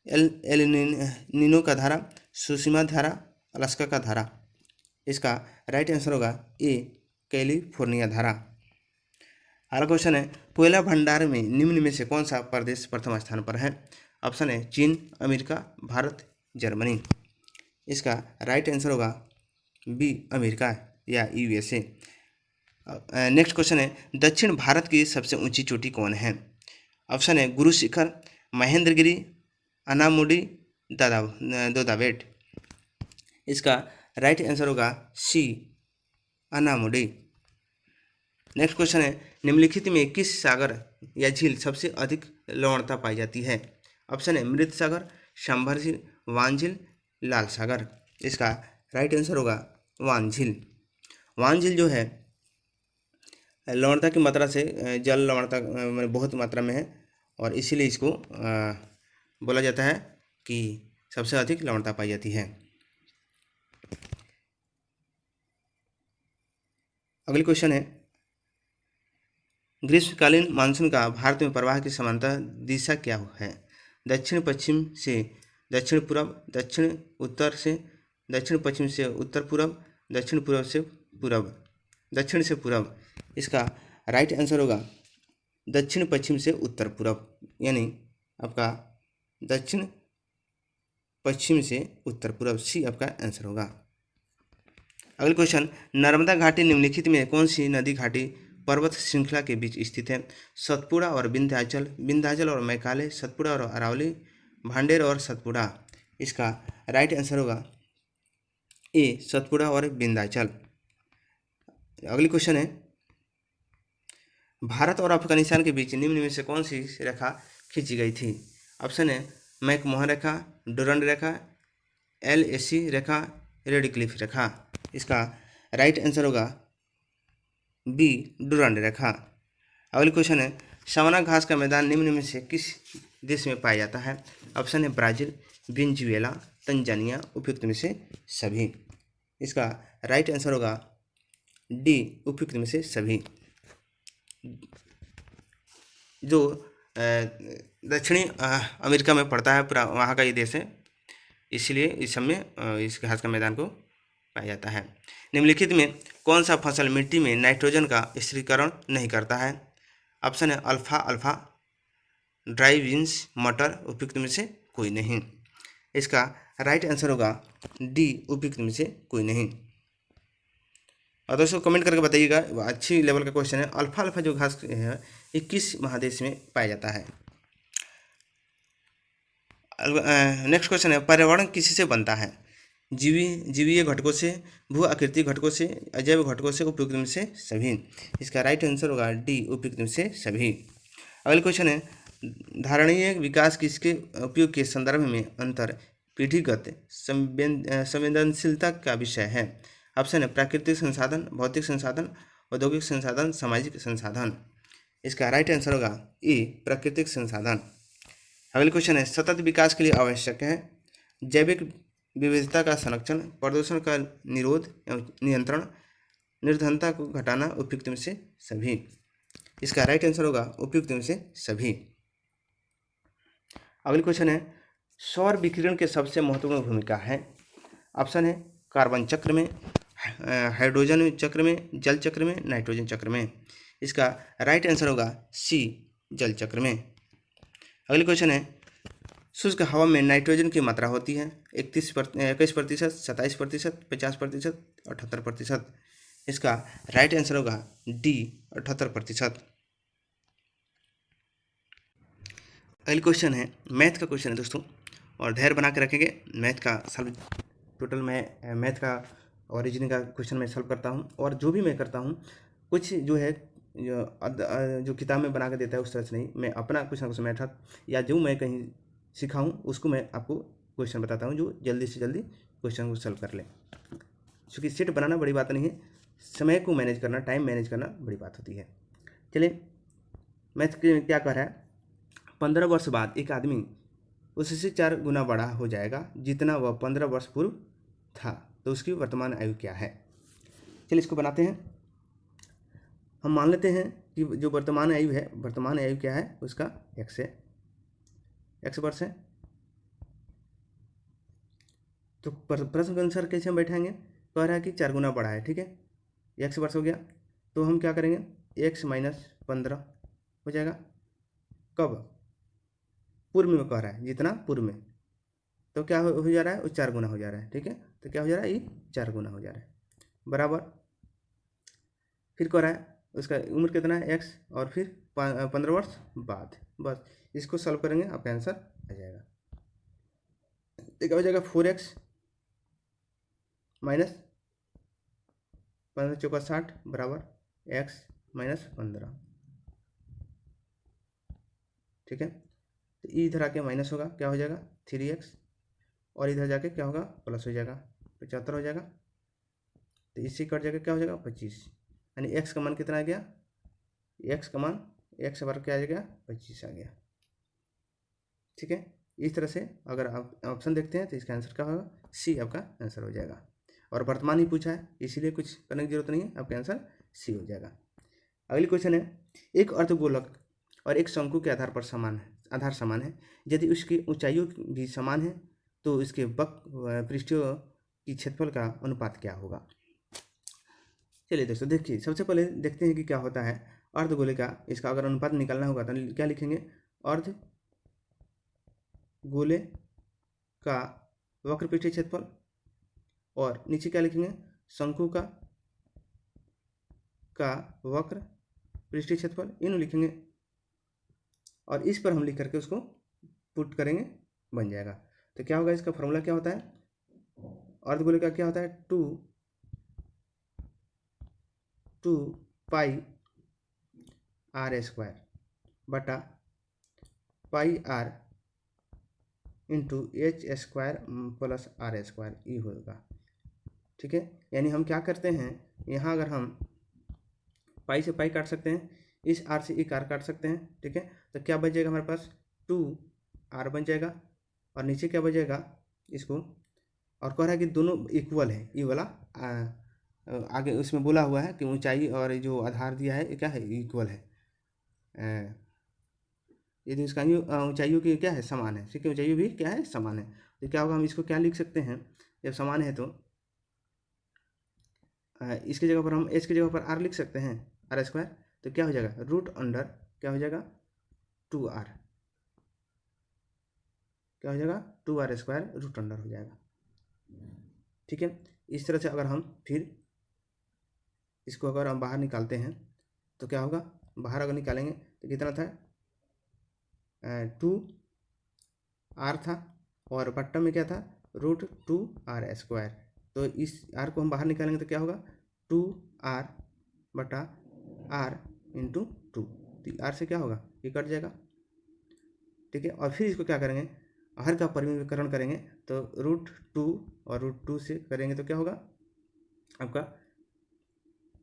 एल नीनो का धारा, सुसीमा धारा, अलास्का का धारा। इसका राइट आंसर होगा ए, कैलिफोर्निया धारा। अगला क्वेश्चन है, कोयला भंडार में निम्न में से कौन सा प्रदेश प्रथम स्थान पर है? ऑप्शन है, चीन, अमेरिका, भारत, जर्मनी। इसका राइट आंसर होगा बी, अमेरिका या यूएसए। नेक्स्ट क्वेश्चन है, दक्षिण भारत की सबसे ऊंची चोटी कौन है? ऑप्शन है, गुरु शिखर, महेंद्रगिरी, अनामुडी, दोदाबेट। इसका राइट आंसर होगा सी, अनामुडी। नेक्स्ट क्वेश्चन है, निम्नलिखित में किस सागर या झील सबसे अधिक लवणता पाई जाती है? ऑप्शन है, मृत सागर, सांभर झील, वान झील, लाल सागर। इसका राइट आंसर होगा वान झील। वान झील जो है लवणता की मात्रा से जल लवणता बहुत मात्रा में है और इसीलिए इसको बोला जाता है कि सबसे अधिक लवणता पाई जाती है। अगली क्वेश्चन है, ग्रीष्मकालीन मानसून का भारत में प्रवाह की समांतर दिशा क्या है? दक्षिण पश्चिम से दक्षिण पूर्व, दक्षिण उत्तर से दक्षिण पश्चिम से उत्तर पूर्व, दक्षिण पूर्व से पूर्व, दक्षिण से पूर्व। इसका राइट आंसर होगा दक्षिण पश्चिम से उत्तर पूर्व, यानी आपका दक्षिण पश्चिम से उत्तर पूर्व, सी आपका आंसर होगा। अगला क्वेश्चन, नर्मदा घाटी निम्नलिखित में कौन सी नदी घाटी पर्वत श्रृंखला के बीच स्थित है? सतपुड़ा और विंध्याचल, विंध्याचल और मैकाले, सतपुड़ा और अरावली, भांडेर और सतपुड़ा। इसका राइट आंसर होगा ए, सतपुड़ा और विंध्याचल। अगली क्वेश्चन है, भारत और अफगानिस्तान के बीच निम्न में से कौन सी रेखा खींची गई थी? ऑप्शन है, मैकमोहन रेखा, डुरंड रेखा, LAC रेखा, रेडक्लिफ रेखा। इसका राइट आंसर होगा बी, डुरंड रेखा। अगली क्वेश्चन है, सवाना घास का मैदान निम्न में से किस देश में पाया जाता है? ऑप्शन है, ब्राजील, वेनेजुएला, तंजानिया, उपयुक्त में से सभी। इसका राइट आंसर होगा डी, उपयुक्त में से सभी। जो दक्षिणी अमेरिका में पड़ता है पूरा, वहाँ का ये देश है, इसलिए इस समय इस घास का मैदान को पाया जाता है। निम्नलिखित में कौन सा फसल मिट्टी में नाइट्रोजन का स्थिरीकरण नहीं करता है? ऑप्शन है, अल्फा ड्राई बीन्स, मटर, उपयुक्त में से कोई नहीं। इसका राइट आंसर होगा डी, उपयुक्त में से कोई नहीं। और दोस्तों कमेंट करके बताइएगा, अच्छी लेवल का क्वेश्चन है। अल्फा जो घास है ये किस महादेश में पाया जाता है? नेक्स्ट क्वेश्चन है, पर्यावरण किससे बनता है? जीवीय घटकों से, भू आकृति घटकों से, अजैव घटकों से, उपयुक्त में से सभी। इसका राइट आंसर होगा डी, उपयुक्त में से सभी। अगला क्वेश्चन है, धारणीय विकास किसके उपयोग के संदर्भ में अंतर पीढ़ीगत संवेदनशीलता का विषय है? ऑप्शन है, प्राकृतिक संसाधन, भौतिक संसाधन, औद्योगिक संसाधन, सामाजिक संसाधन। इसका राइट आंसर होगा ए, प्राकृतिक संसाधन। अगला क्वेश्चन है, सतत विकास के लिए आवश्यक है जैविक विविधता का संरक्षण, प्रदूषण का निरोध एवं नियंत्रण, निर्धनता को घटाना, उपयुक्त में से सभी। इसका राइट आंसर होगा उपयुक्त में से सभी। अगला क्वेश्चन है, सौर विकिरण के सबसे महत्वपूर्ण भूमिका है? ऑप्शन है, कार्बन चक्र में, हाइड्रोजन चक्र में, जल चक्र में, नाइट्रोजन चक्र में। इसका राइट आंसर होगा सी, जल चक्र में। अगला क्वेश्चन है, शुष्क हवा में नाइट्रोजन की मात्रा होती है 21%, 27%, 50%, 78%। इसका राइट आंसर होगा डी, 78%। अगली क्वेश्चन है, मैथ का क्वेश्चन है दोस्तों, और धैर्य बना के रखेंगे। मैथ का सॉल्व टोटल मैं मैथ का और रीजनिंग का क्वेश्चन मैं सॉल्व करता हूँ, और जो भी मैं करता हूँ कुछ जो है जो किताब में बना के देता है उस तरह से नहीं, मैं अपना कुछ ना कुछ मेथड या जो मैं कहीं सीखा हूँ उसको मैं आपको क्वेश्चन बताता हूँ जो जल्दी से जल्दी क्वेश्चन को सॉल्व कर लें। क्योंकि सेट बनाना बड़ी बात नहीं है, समय को मैनेज करना, टाइम मैनेज करना बड़ी बात होती है। चलिए, मैथ क्या कह रहा है, 15 वर्ष बाद एक आदमी उससे 4 गुना बड़ा हो जाएगा जितना वह 15 वर्ष पूर्व था, तो उसकी वर्तमान आयु क्या है। चलिए इसको बनाते हैं। हम मान लेते हैं कि जो वर्तमान आयु है, वर्तमान आयु क्या है उसका x है, x वर्ष है। तो प्रश्न के अनुसार कैसे हम बैठाएंगे, कह रहा है कि 4 गुना बड़ा है, ठीक है, x वर्ष हो गया, तो हम क्या करेंगे, x माइनस 15 हो जाएगा। कब, पूर्व में कह रहा है, जितना पूर्व में, तो क्या हो जा रहा है, वो 4 गुना हो जा रहा है, ठीक है। तो क्या हो जा रहा है, ये 4 गुना हो जा रहा है, बराबर। फिर कह रहा है उसका उम्र कितना है, x, और फिर 15 वर्ष बाद। बस इसको सॉल्व करेंगे, आपका आंसर आ जाएगा। तो क्या हो जाएगा, 4x माइनस 15 चौका 60 बराबर x माइनस 15, ठीक है। तो इधर आके माइनस होगा, क्या हो जाएगा 3x, और इधर जाके क्या होगा, प्लस हो जाएगा, 75 हो जाएगा। तो इससे कट जाएगा, क्या हो जाएगा 25, यानी x का मान कितना आ गया, x का मान x बार क्या आ गया, 25 आ गया, ठीक है। इस तरह से अगर आप ऑप्शन देखते हैं तो इसका आंसर क्या होगा, सी आपका आंसर हो जाएगा। और वर्तमान ही पूछा है इसीलिए कुछ करने की जरूरत नहीं है, आपका आंसर सी हो जाएगा। अगली क्वेश्चन है, एक अर्धगोलक और एक शंकु के आधार पर आधार समान है, यदि उसकी ऊंचाइयों भी समान है तो इसके पृष्ठों की क्षेत्रफल का अनुपात क्या होगा। चलिए दोस्तों देखिए, सबसे पहले देखते हैं कि क्या होता है अर्धगोले का। इसका अगर अनुपात निकालना होगा तो क्या लिखेंगे, अर्ध गोले का वक्र पृष्ठीय क्षेत्रफल, और नीचे क्या लिखेंगे, शंकु का वक्र पृष्ठीय क्षेत्रफल, इन लिखेंगे, और इस पर हम लिख करके उसको पुट करेंगे, बन जाएगा। तो क्या होगा, इसका फॉर्मूला क्या होता है, अर्धगोले का क्या होता है, 2 पाई r स्क्वायर बटा pi r into H square plus R square, E होगा, ठीक है। यानी हम क्या करते हैं, यहाँ अगर हम पाई से पाई काट सकते हैं, इस आर से एक आर काट सकते हैं, ठीक है। तो क्या बच जाएगा हमारे पास, 2r बन जाएगा, और नीचे क्या बचेगा इसको, और कह रहा है कि दोनों इक्वल है, ये वाला आगे उसमें बोला हुआ है कि ऊंचाई और जो आधार दिया है ये क्या है, इक्वल है। यदि इसका ऊंचाइयों की क्या है, समान है, ठीक है, ऊंचाइयों भी क्या है, समान है। तो क्या होगा, हम इसको क्या लिख सकते हैं, जब समान है तो इसकी जगह पर हम एच की जगह पर आर लिख सकते हैं, आर स्क्वायर। तो क्या हो जाएगा, रूट अंडर क्या हो जाएगा, 2r, क्या हो जाएगा 2r स्क्वायर रूट अंडर हो जाएगा, ठीक है। इस तरह से अगर हम फिर इसको अगर हम बाहर निकालते हैं तो क्या होगा, बाहर अगर निकालेंगे तो कितना था, 2r था, और बट्टा में क्या था, √2r स्क्वायर। तो इस r को हम बाहर निकालेंगे तो क्या होगा, 2r बटा r इंटू 2, तो r से क्या होगा, ये कट जाएगा, ठीक है। और फिर इसको क्या करेंगे, हर का परिमीकरण करेंगे, तो √2 और √2 से करेंगे तो क्या होगा आपका,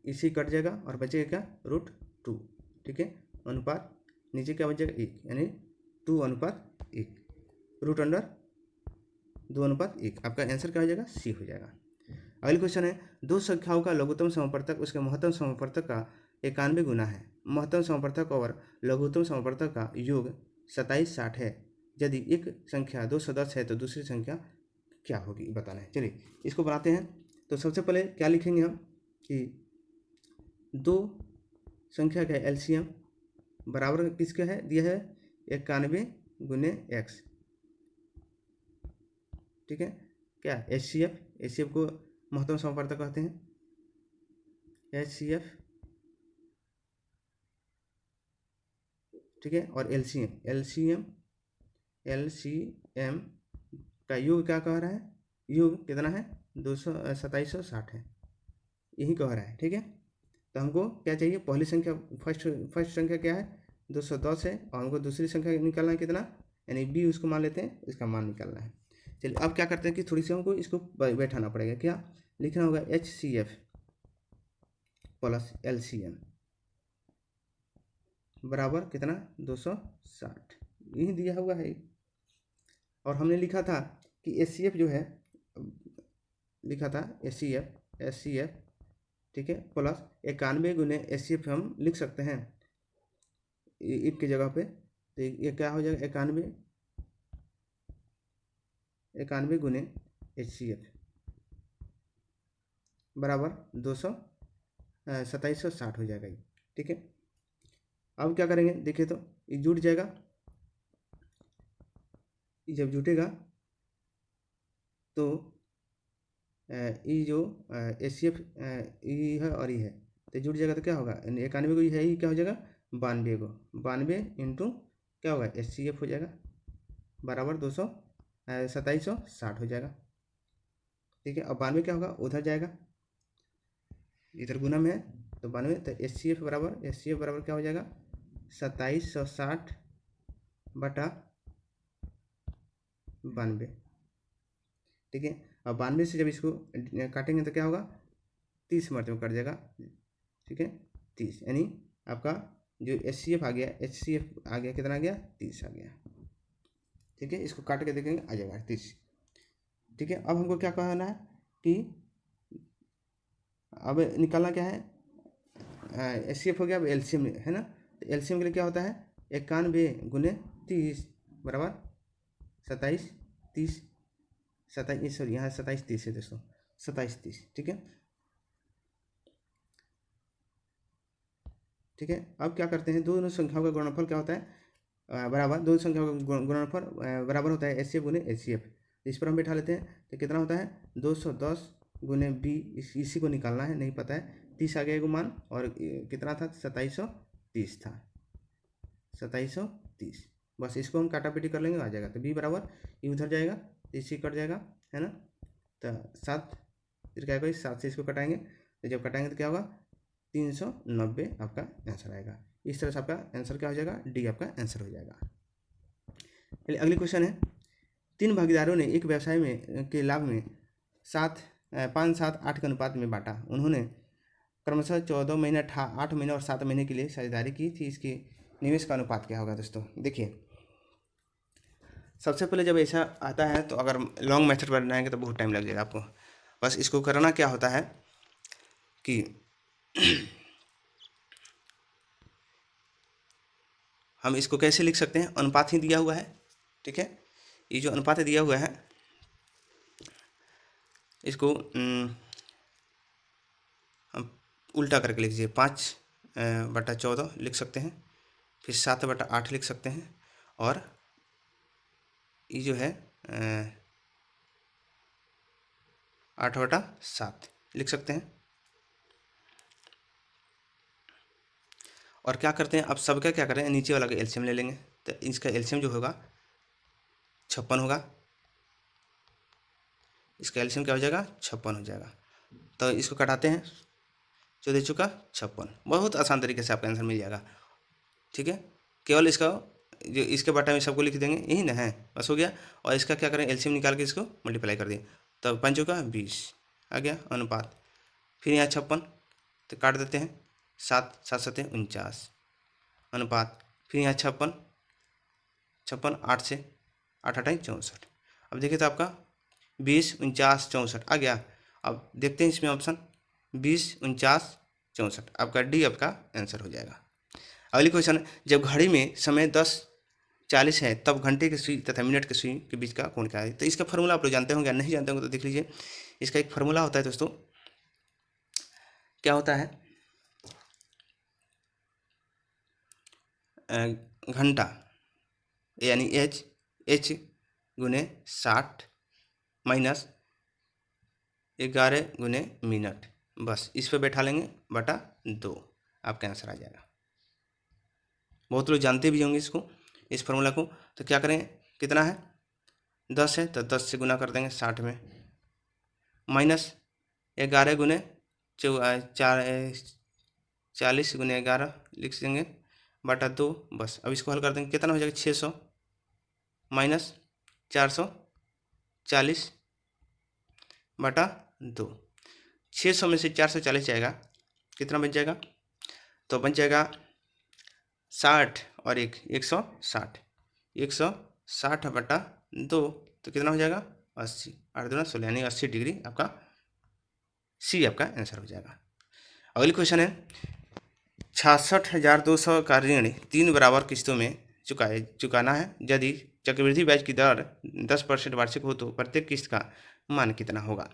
इसी कट जाएगा और बचेगा क्या, √2, ठीक है। अनुपात नीचे क्या बचेगा, 1, यानी 2:1, रूट अंडर 2:1, आपका आंसर क्या हो जाएगा, सी हो जाएगा। अगली क्वेश्चन है, दो संख्याओं का लघुत्तम समापवर्तक उसके महत्तम समापवर्तक का 91 गुना है, महत्तम समापवर्तक और लघुत्तम समापवर्तक का योग 2760 है, यदि एक संख्या 2 सदस्य है तो दूसरी संख्या क्या होगी, बताना है। चलिए इसको बनाते हैं। तो सबसे पहले क्या लिखेंगे हम कि दो संख्या का एलसीएम बराबर किसका है, दिया है 91 गुने x, ठीक है। क्या HCF को महत्तम समापवर्तक कहते हैं, HCF, ठीक है। और LCM का योग क्या कह रहा है, योग कितना है 2760 है, यही कह रहा है, ठीक है। तो हमको क्या चाहिए, पहली संख्या फर्स्ट संख्या क्या है 210 है, और हमको दूसरी संख्या निकालना है कितना, यानी B उसको मान लेते हैं, इसका मान निकालना है। चलिए अब क्या करते हैं कि थोड़ी सी हमको इसको बैठाना पड़ेगा, क्या लिखना होगा, HCF प्लस LCM बराबर कितना 260, यही दिया हुआ है। और हमने लिखा था कि HCF जो है, लिखा था HCF, ठीक है, प्लस 91 गुने HCF हम लिख सकते हैं इफ की जगह पे, तो ये क्या हो जाएगा 91 गुने HCF बराबर 2760 हो जाएगा ये, ठीक है। अब क्या करेंगे, देखिए तो ये जुट जाएगा, जब जुटेगा तो ये जो HCF ये है और ये है, तो जुट जाएगा तो क्या होगा, 91 को ये है, ये क्या हो जाएगा 92 को, 92 इंटू क्या होगा HCF हो जाएगा बराबर 2760 हो जाएगा, ठीक है। अब 92 क्या होगा, उधर जाएगा, इधर गुना में है तो 92, तो HCF बराबर क्या हो जाएगा 2760 बटा 92, ठीक है। अब 92 से जब इसको काटेंगे तो क्या होगा 30 मरतबा कट जाएगा, ठीक है, 30, यानी आपका जो HCF आ गया, HCF आ गया कितना आ गया 30 आ गया, ठीक है। इसको काट के देखेंगे आ जाएगा 30, ठीक है। अब हमको क्या कहना है कि अब निकालना क्या है, HCF हो गया, अब LCM है ना, तो LCM के लिए क्या होता है 91 गुने 30 बराबर 27 30, 27 सॉरी यहाँ 27 30 है दोस्तों, 27 30, ठीक है, ठीक है। अब क्या करते हैं, दोनों संख्याओं का गुणनफल क्या होता है बराबर, दोनों संख्याओं का गुणनफल बराबर होता है HCF गुने HCF, इस पर हम बैठा लेते हैं, तो कितना होता है 210 गुने B, इसी को निकालना है, नहीं पता है, 30 आ गया को मान, और कितना था 2730 था, 2730, बस इसको हम काटापीटी कर लेंगे आ जाएगा, तो B बराबर ये उधर जाएगा तो इसी कट जाएगा, है ना, तो 7 फिर क्या होगा, 7 से इसको कटाएंगे, तो जब कटाएंगे तो क्या होगा 390 आपका आंसर आएगा। इस तरह से आपका आंसर क्या हो जाएगा, D आपका आंसर हो जाएगा। चलिए अगली क्वेश्चन है, 3 भागीदारों ने एक व्यवसाय में के लाभ में 5, 7, 8 के अनुपात में बांटा, उन्होंने क्रमशः 14 महीने 8 महीने और 7 महीने के लिए साझेदारी की थी, इसकी निवेश का अनुपात क्या होगा दोस्तों। देखिए सबसे पहले जब ऐसा आता है तो अगर लॉन्ग मेथड बनाएंगे तो बहुत टाइम लग जाएगा आपको, बस इसको करना क्या होता है कि हम इसको कैसे लिख सकते हैं, अनुपात ही दिया हुआ है, ठीक है, ये जो अनुपात दिया हुआ है इसको हम उल्टा करके लिख लीजिए, 5/14 लिख सकते हैं, फिर 7/8 लिख सकते हैं, और ये जो है 8/7 लिख सकते हैं। और क्या करते हैं, अब सबका क्या करें, नीचे वाला का एलसीएम ले लेंगे, तो इसका एलसीएम जो होगा 56 होगा, इसका एलसीएम क्या हो जाएगा 56 हो जाएगा, तो इसको कटाते हैं, 14 चौका 56, बहुत आसान तरीके से आपका आंसर मिल जाएगा, ठीक है। केवल इसका जो इसके बटा में सबको लिख देंगे, यही ना है, बस हो गया। और इसका क्या करें, एलसीएम निकाल के इसको मल्टीप्लाई कर दिए, तो 5 चौका 20 आ गया अनुपात, फिर यहाँ 56 तो काट देते हैं, 7 7 7 49 अनुपात, फिर यहाँ 56 8 से 8 8 64, अब देखिए तो आपका 20 49 64 आ गया। अब देखते हैं इसमें ऑप्शन 20 49 64, आपका डी आपका आंसर हो जाएगा। अगली क्वेश्चन, जब घड़ी में समय 10:40 है तब घंटे की सुई तथा मिनट की सुई के बीच का कोण क्या है। तो इसका फॉर्मूला आप लोग जानते होंगे, नहीं जानते होंगे तो देख लीजिए, इसका एक फार्मूला होता है दोस्तों, क्या होता है, घंटा यानी एच गुने 60 माइनस 11 गुने मिनट, बस इस पे बैठा लेंगे बटा 2, आपका आंसर आ जाएगा। बहुत लोग जानते भी होंगे इसको, इस फार्मूला को। तो क्या करेंगे, कितना है 10 है तो 10 से गुना कर देंगे 60 में, माइनस 11 गुने 40 गुने 11 लिख देंगे बटा 2, बस। अब इसको हल कर देंगे, कितना हो जाएगा 600 माइनस 440 बटा 2। 600 में से 440 जाएगा, कितना बच जाएगा, तो बच जाएगा 60 और 160, 160 बटा 2 तो कितना हो जाएगा 80, 8 दूना 16, यानी 80 डिग्री आपका सी आपका आंसर हो जाएगा। अगली क्वेश्चन है 66,200 का ऋण 3 बराबर किस्तों में चुकाना है। यदि चक्रवृद्धि ब्याज की दर 10% वार्षिक हो तो प्रत्येक किस्त का मान कितना होगा।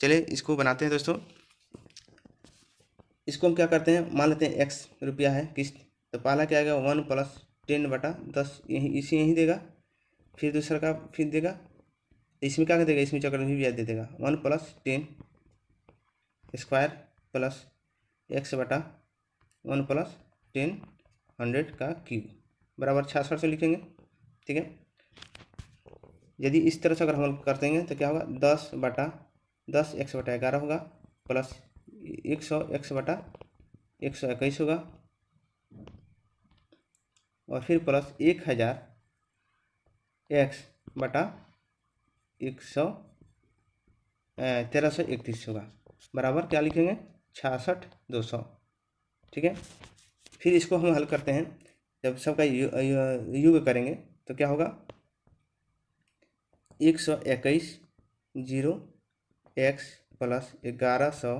चलिए इसको बनाते हैं दोस्तों। इसको हम क्या करते हैं, मान लेते हैं x रुपया है किस्त, तो पहला क्या आएगा 1 + 10 बटा 10, यही देगा। फिर दूसरा का फिर देगा, इसमें क्या देगा, इसमें चक्रवृद्धि ब्याज दे देगा 1 + 10 स्क्वायर प्लस x बटा 1 + 10 100 का क्यूब बराबर 66 से लिखेंगे। ठीक है, यदि इस तरह से अगर हम कर देंगे तो क्या होगा 10 बटा 10 x बटा 11 होगा, प्लस 100 x बटा 121 होगा, और फिर प्लस 1000 x बटा 1331 होगा, बराबर क्या लिखेंगे 66,200। ठीक है, फिर इसको हम हल करते हैं, जब सबका योग करेंगे तो क्या होगा 121 0 x प्लस 1100,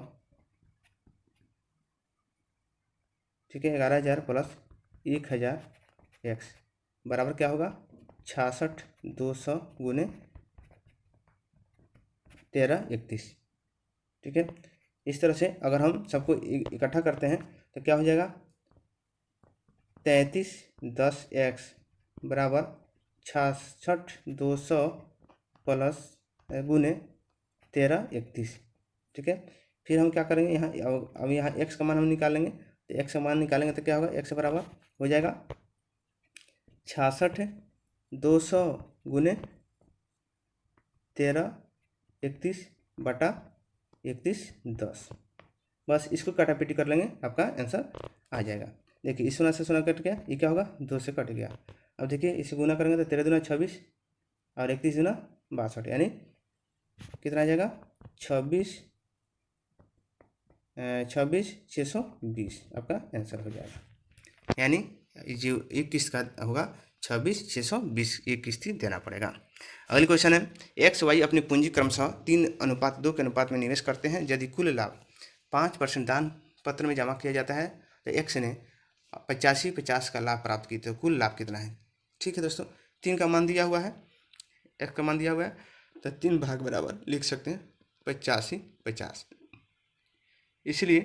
ठीक है 11,000 प्लस 1,000 x बराबर क्या होगा 66,200 गुने 1331। ठीक है, इस तरह से अगर हम सबको इकट्ठा करते हैं तो क्या हो जाएगा 3310x बराबर 66,200 प्लस गुने 1331। ठीक है, फिर हम क्या करेंगे यहाँ, अब यहाँ x का मान हम निकालेंगे, तो x का मान निकालेंगे तो क्या होगा x बराबर हो जाएगा 66,200 गुने 1331 बटा 3110, बस इसको काटापीटी कर लेंगे, आपका आंसर आ जाएगा। देखिए इस सोना से सोना कट गया, ये क्या होगा 2 से कट गया। अब देखिए इसे गुना करेंगे तो 13 दूना 26 और 31 दूना 62, यानी कितना आ जाएगा 26,620 आपका आंसर हो जाएगा। यानी जो एक किस्त का होगा 26,620 एक किस्ती देना पड़ेगा। अगली क्वेश्चन है एक्स वाई अपनी पूंजी क्रमशः 3:2 के अनुपात में निवेश करते हैं। यदि कुल लाभ 5% दान पत्र में जमा किया जाता है तो एक्स ने 85-50 का लाभ प्राप्त किया, तो कुल लाभ कितना है। ठीक है दोस्तों, 3 का मान दिया हुआ है, एक्स का मान दिया हुआ है, तो 3 भाग बराबर लिख सकते हैं 85-50, इसलिए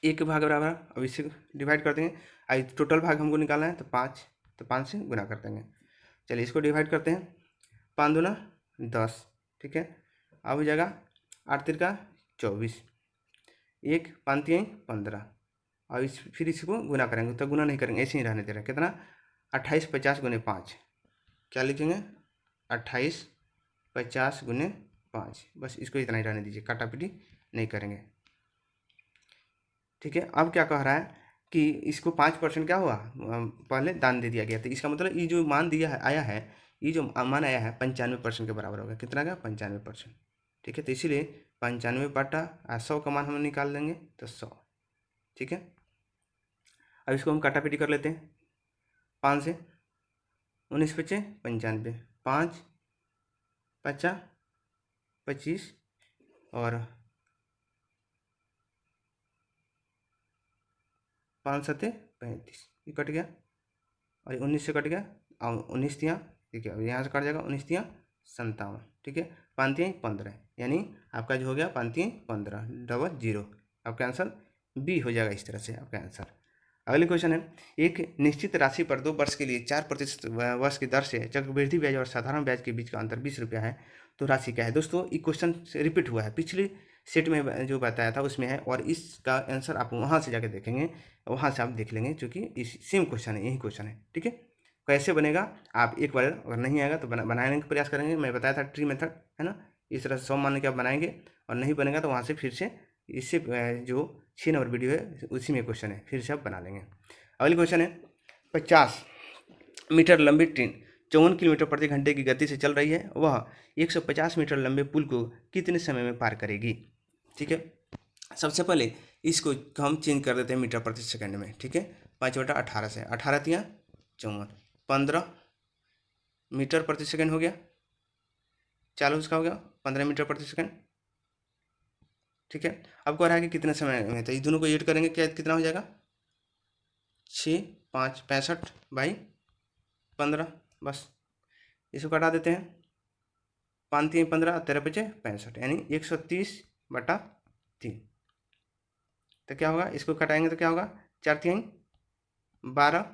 1 भाग बराबर, अब इसे डिवाइड कर देंगे। आज टोटल भाग हमको निकालना है तो 5, तो 5 से गुना कर देंगे। चलिए इसको डिवाइड करते हैं, 5 दूना 10, ठीक है, अब हो जाएगा 8 तिरका 24, 1 5 3 15, और फिर इसको गुना करेंगे, तो गुना नहीं करेंगे, ऐसे ही रहने दे रहे हैं। कितना 28-50 गुने 5, क्या लिखेंगे 28-50 गुने 5, बस इसको इतना ही रहने दीजिए, काटापीटी नहीं करेंगे। ठीक है, अब क्या कह रहा है कि इसको 5% क्या हुआ, पहले दान दे दिया गया, तो इसका मतलब ये जो मान दिया है आया है, ये जो मान आया है 95% के बराबर होगा। कितना का 95%। ठीक है, तो इसीलिए 95 बटा 100 का मान हम निकाल लेंगे तो 100। ठीक है, अब इसको हम काटापीटी कर लेते हैं, 5 से 19 बचे 95, 5 5 25 और 5 7 35, ये कट गया, और 19 से कट गया, और 19 तियाँ, ठीक है, यहाँ से कट जाएगा 19 तियाँ 57। ठीक है, 5 तियाँ 15, यानी आपका जो हो गया 5 तियाँ 15 डबल 0, आपका आंसर बी हो जाएगा। इस तरह से आपका आंसर। अगले क्वेश्चन है, एक निश्चित राशि पर 2 वर्ष के लिए 4% वर्ष की दर से चक्रवृद्धि ब्याज और साधारण ब्याज के बीच का अंतर 20 रुपया है, तो राशि क्या है। दोस्तों ये क्वेश्चन रिपीट हुआ है, पिछले सेट में जो बताया था उसमें है, और इसका आंसर आप वहाँ से जाकर देखेंगे, वहाँ से आप देख लेंगे, क्योंकि इस सेम क्वेश्चन है, यही क्वेश्चन है। ठीक है, कैसे बनेगा आप एक बार, अगर नहीं आएगा तो बनाने का प्रयास करेंगे। मैं बताया था ट्री मेथड, है ना, इस तरह से 100 मान के आप बनाएंगे, और नहीं बनेगा तो वहाँ से फिर से इससे जो 6 नंबर वीडियो है उसी में क्वेश्चन है, फिर से आप बना लेंगे। अगली क्वेश्चन है, 50 मीटर लंबी ट्रेन 54 किलोमीटर प्रति घंटे की गति से चल रही है, वह 150 मीटर लंबे पुल को कितने समय में पार करेगी। ठीक है, सबसे पहले इसको हम चेंज कर देते हैं मीटर प्रति सेकंड में। ठीक है, 5/18 से 18 तिया 54, 15 मीटर प्रति सेकंड हो गया, चालू उसका हो गया 15 मीटर प्रति सेकंड। ठीक है, अब कह रहा है कि कितने समय में, तो ये दोनों को ऐड करेंगे क्या, कितना हो जाएगा, 6 5 65/15, बस इसको कटा देते हैं, 5 3 15 13 5 65, यानी 130/3। तो क्या होगा, इसको कटाएंगे तो क्या होगा, 4 3 12,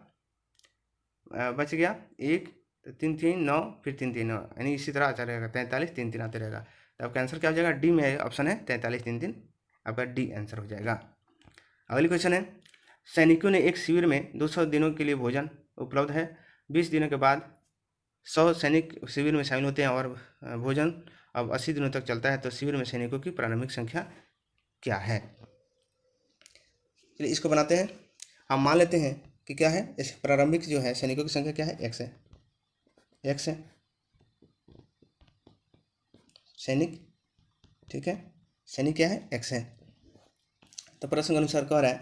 बच गया 1, तो 3 3 9, फिर 3 3 9, यानी इसी तरह आता रहेगा, 43 3 3 आते रहेगा। तो आपका आंसर क्या हो जाएगा, डी में ऑप्शन है 43 3 3, आपका डी आंसर हो जाएगा। अगली क्वेश्चन है, सैनिकों ने एक शिविर में 200 दिनों के लिए भोजन उपलब्ध है, 20 दिनों के बाद 100 सैनिक शिविर में शामिल होते हैं और भोजन अब 80 दिनों तक चलता है, तो शिविर में सैनिकों की प्रारंभिक संख्या क्या है। चलिए इसको बनाते हैं। हम मान लेते हैं कि क्या है, इस प्रारंभिक जो है सैनिकों की संख्या क्या है, x है, x है सैनिक। ठीक है, सैनिक क्या है, x है। तो प्रश्न के अनुसार कह रहा है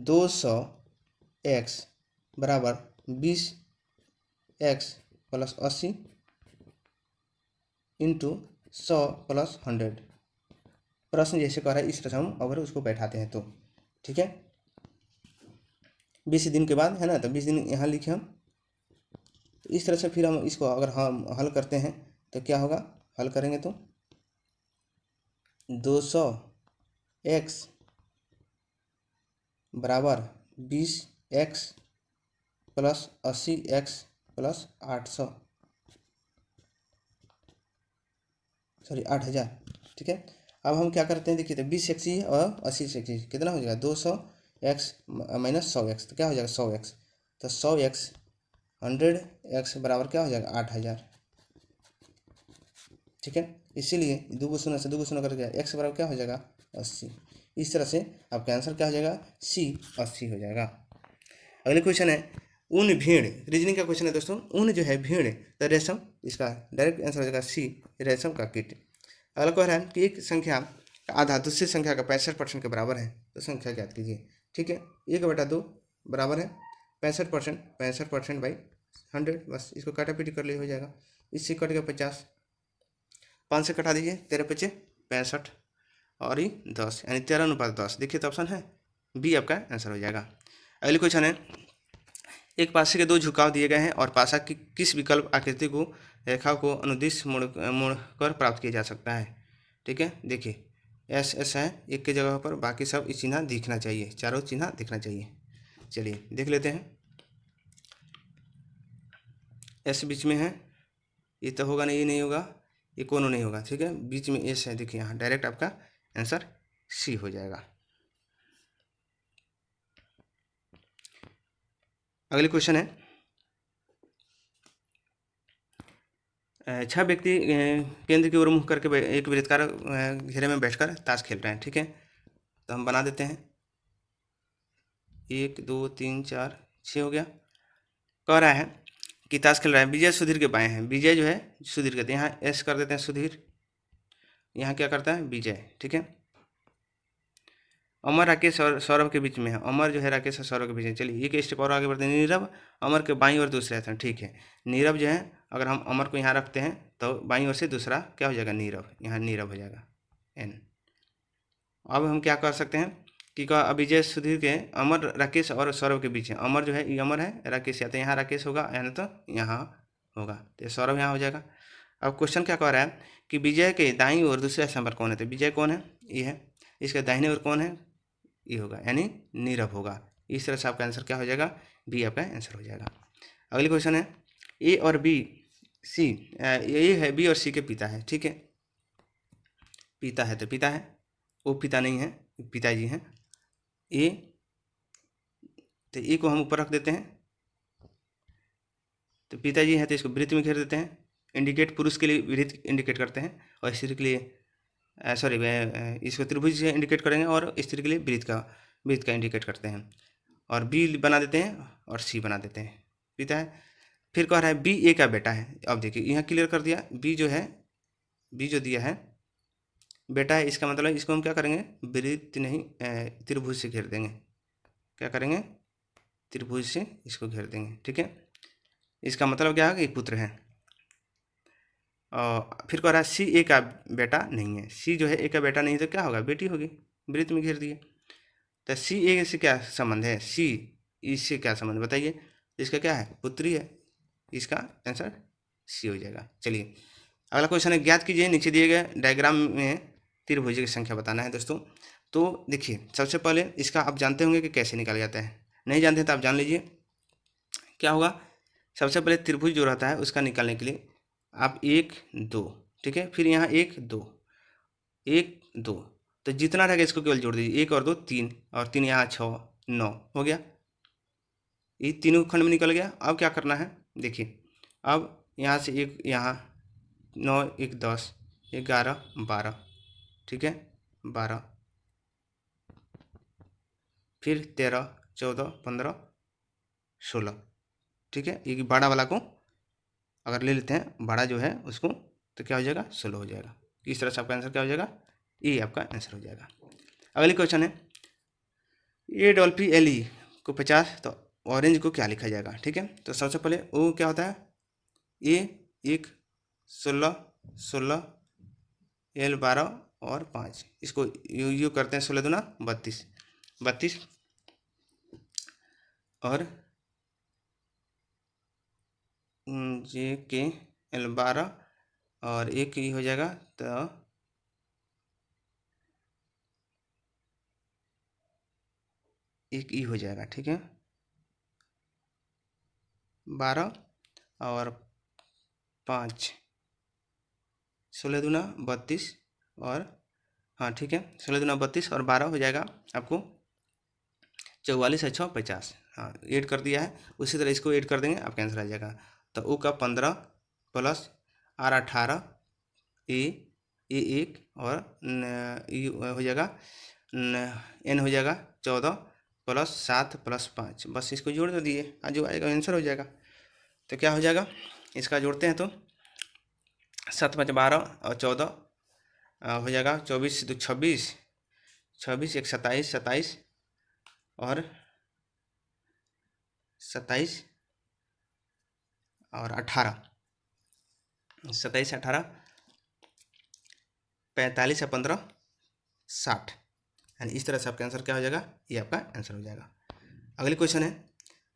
200x बराबर 20x प्लस 80 इंटू 100 प्लस 100। प्रश्न जैसे कह रहा है इस तरह हम अगर उसको बैठाते हैं तो, ठीक है, 20 दिन के बाद, है ना, तो 20 दिन यहाँ लिखे हम, तो इस तरह से फिर हम इसको अगर हम हल करते हैं तो क्या होगा, हल करेंगे तो 200x बराबर 20x plus 80x plus 800, sorry 8000। ठीक है, अब हम क्या करते हैं, देखिए तो 20x ही और 80x कितना हो जाएगा, 200x माइनस 100x, तो क्या हो जाएगा 100x, तो 100x 100x बराबर क्या हो जाएगा 8000। ठीक है, इसीलिए 2 शून्य से 2 शून्य करके x बराबर क्या हो जाएगा 80। इस तरह से आपका आंसर क्या हो जाएगा, C 80 हो जाएगा। अगले क्वेश्चन है, ऊन भेड़, रीजनिंग का क्वेश्चन है दोस्तों। ऊन जो है भेड़ तो रेशम, इसका डायरेक्ट आंसर हो जाएगा C रेशम का कीट। अगला कह रहा है कि एक संख्या का आधा दूसरी संख्या का 65% के बराबर है, तो संख्या ज्ञात कीजिए। ठीक है, 1/2 बराबर है 65%, 65%/100, बस इसको काटापीटी कर लिए हो जाएगा। इससे कट गया 50, 5 से कटा दीजिए, 13 5 65 और ये 10, यानी 13:10। देखिए तो ऑप्शन है बी आपका आंसर हो जाएगा। अगले क्वेश्चन है, एक पासे के 2 झुकाव दिए गए हैं और पासा की किस विकल्प आकृति को रेखा को अनुदिश मोड़कर प्राप्त किया जा सकता है। ठीक है, देखिए एस एस है एक के जगह पर, बाकी सब इस चिन्ह दिखना चाहिए, चारों चिन्ह दिखना चाहिए। चलिए देख लेते हैं, एस बीच में है, ये तो होगा नहीं, ये नहीं होगा, ये कोनो नहीं होगा। ठीक है, बीच में एस है, देखिए यहाँ डायरेक्ट आपका आंसर सी हो जाएगा। अगले क्वेश्चन है, 6 व्यक्ति केंद्र की ओर मुख करके एक वृत्ताकार घेरे में बैठकर ताश खेल रहे हैं। ठीक है, तो हम बना देते हैं, 1 2 3 4 6 हो गया। कह रहा है कि ताश खेल रहा है, विजय सुधीर के बाएं हैं, विजय जो है सुधीर कहते हैं, यहाँ एस कर देते हैं सुधीर, यहाँ क्या करता है विजय। ठीक है, अमर राकेश और सौरभ के बीच में है, अमर जो है राकेश और सौरभ के बीच में। चलिए एक स्टेप और आगे बढ़ते हैं, नीरव अमर के बाईं ओर दूसरे रहते हैं। ठीक है, नीरव जो है अगर हम अमर को यहाँ रखते हैं तो बाईं ओर से दूसरा क्या हो जाएगा, नीरव, यहाँ नीरव हो जाएगा एन। अब हम क्या कर सकते हैं कि विजय सुधीर के अमर राकेश और सौरभ के बीच है, अमर जो है ये अमर है, राकेश या तो यहाँ राकेश होगा या तो यहाँ होगा, तो सौरभ यहाँ हो जाएगा। अब क्वेश्चन क्या कह रहा है कि विजय के दाईं ओर दूसरा स्थान पर कौन है, तो विजय कौन है, ये है, इसके दाहिने ओर कौन है, ये होगा, यानी नीरव होगा, इस तरह से आपका आंसर क्या हो जाएगा, बी आपका आंसर हो जाएगा। अगली क्वेश्चन है ए और बी सी, ए है बी और सी के पिता है, ठीक है, पिता है तो पिता है, वो पिता नहीं है, पिताजी हैं। ए तो ए को हम ऊपर रख देते हैं, तो पिताजी है तो इसको वृत्त में घेर देते हैं, इंडिकेट पुरुष के लिए वृत्त इंडिकेट करते हैं और स्त्री के लिए सॉरी इसको त्रिभुज से इंडिकेट करेंगे और स्त्री के लिए वृत्त का इंडिकेट करते हैं, और बी बना देते हैं और सी बना देते हैं, पिता है। फिर कह रहा है बी ए का बेटा है। अब देखिए यहाँ क्लियर कर दिया, बी जो दिया है बेटा है, इसका मतलब इसको हम क्या करेंगे, वृत्त नहीं त्रिभुज से घेर देंगे, क्या करेंगे, त्रिभुज से इसको घेर देंगे, ठीक है। इसका मतलब क्या है कि पुत्र है। और फिर कह रहा है सी ए का बेटा नहीं है, सी जो है ए का बेटा नहीं तो क्या होगा, बेटी होगी, वृत्त में घेर दिए। तो सी ए से क्या संबंध है, सी इससे क्या संबंध बताइए, इसका क्या है, पुत्री है, इसका आंसर सी हो जाएगा। चलिए अगला क्वेश्चन है, ज्ञात कीजिए नीचे दिए गए डायग्राम में त्रिभुज की संख्या बताना है दोस्तों। तो देखिए सबसे पहले इसका आप जानते होंगे कि कैसे निकाला जाता है, नहीं जानते तो आप जान लीजिए क्या होगा। सबसे पहले त्रिभुज जो रहता है उसका निकालने के लिए आप 1 2, ठीक है, फिर यहाँ 1 2 1 2, तो जितना रहेगा इसको केवल जोड़ दीजिए, 1 और 2 3, और 3 यहाँ 6 9 हो गया, ये तीनों खंड में निकल गया। अब क्या करना है देखिए, अब यहाँ से एक यहाँ 9 1 10 11 12, ठीक है 12, फिर 13 14 15 16, ठीक है। ये बड़ा वाला को अगर ले लेते हैं, बड़ा जो है उसको, तो क्या हो जाएगा 16 हो जाएगा। इस तरह से आपका आंसर क्या हो जाएगा, ये आपका आंसर हो जाएगा। अगली क्वेश्चन है ए डॉल्फी एल ई को 50, तो ऑरेंज को क्या लिखा जाएगा, ठीक है। तो सबसे पहले वो क्या होता है, ए 1 16 16 एल 12 और 5, इसको यू करते हैं 16 दूना 32 32, और जे के एल 12 और एक ही हो जाएगा, तो एक ई हो जाएगा, ठीक है 12 और 5 16 दूना 32, और हाँ ठीक है 16 दूना 32 और 12 हो जाएगा आपको 44 है 6 50, हाँ ऐड कर दिया है। उसी तरह इसको ऐड कर देंगे, आपका आंसर आ जाएगा। तो ओ का 15 प्लस आर 18 ए 1 और ई हो जाएगा एन हो जाएगा 14 प्लस 7 प्लस 5, बस इसको जोड़ दो दिए, आज जो आएगा आंसर हो जाएगा। तो क्या हो जाएगा, इसका जोड़ते हैं तो 7 5 12 और 14 हो जाएगा 24 2 26 26 1 27 27 और 27 और 18 27 18 45 और 15 60, यानी इस तरह से आपका आंसर क्या हो जाएगा, ये आपका आंसर हो जाएगा। अगली क्वेश्चन है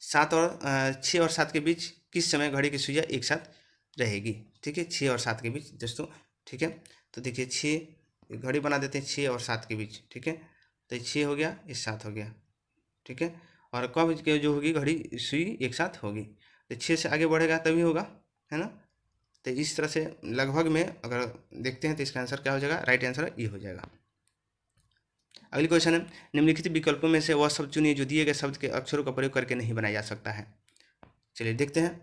6 और 7 के बीच किस समय घड़ी की सुइयां एक साथ रहेगी, ठीक है 6 और 7 के बीच दोस्तों, ठीक है। तो देखिए 6 घड़ी बना देते हैं 6 और 7 के बीच, ठीक है, तो 6 हो गया ये 7 हो गया, ठीक है। और कब जो होगी घड़ी सुई एक साथ होगी, तो 6 से आगे बढ़ेगा तभी होगा, है ना। तो इस तरह से लगभग में अगर देखते हैं तो इसका आंसर क्या हो जाएगा, राइट आंसर ये हो जाएगा। अगली क्वेश्चन है निम्नलिखित विकल्पों में से वह शब्द चुनिए जो दिए गए शब्द के अक्षरों का प्रयोग करके नहीं बनाया जा सकता है। चलिए देखते हैं,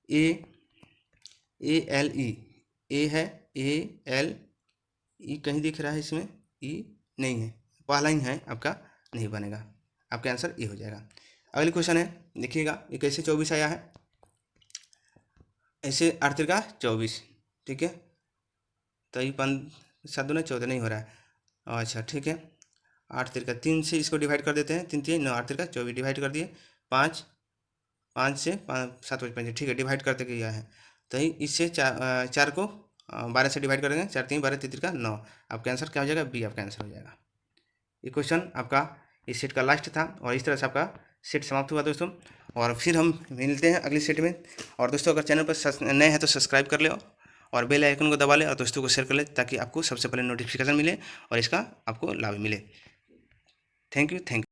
ए एल ई, ए है ए एल ई, कहीं दिख रहा है इसमें ई नहीं है, पहला ही है आपका, नहीं बनेगा, आपका आंसर ये हो जाएगा। अगली क्वेश्चन है देखिएगा, ये कैसे 24 आया है, ऐसे 8 तिरका 24, ठीक है, तो ये 7 दूना 14 नहीं हो रहा है, अच्छा ठीक है 8 तिरका 3 से इसको डिवाइड कर देते हैं, 3 3 9 8 तिरका 24 डिवाइड कर दिए, 5 5 से 5 7 5 5, ठीक है डिवाइड करते गया है, तो इससे 4 को 12 से डिवाइड करेंगे, 4 3 12 3 तिरका 9, आपका आंसर क्या हो जाएगा, बी आपका आंसर हो जाएगा। ये क्वेश्चन आपका इस सेट का लास्ट था, और इस तरह से आपका सेट समाप्त हुआ दोस्तों, और फिर हम मिलते हैं अगली सेट में। और दोस्तों अगर चैनल पर नए हैं तो सब्सक्राइब कर ले और बेल आइकन को दबा ले और दोस्तों को शेयर कर ले, ताकि आपको सबसे पहले नोटिफिकेशन मिले और इसका आपको लाभ मिले। Thank you.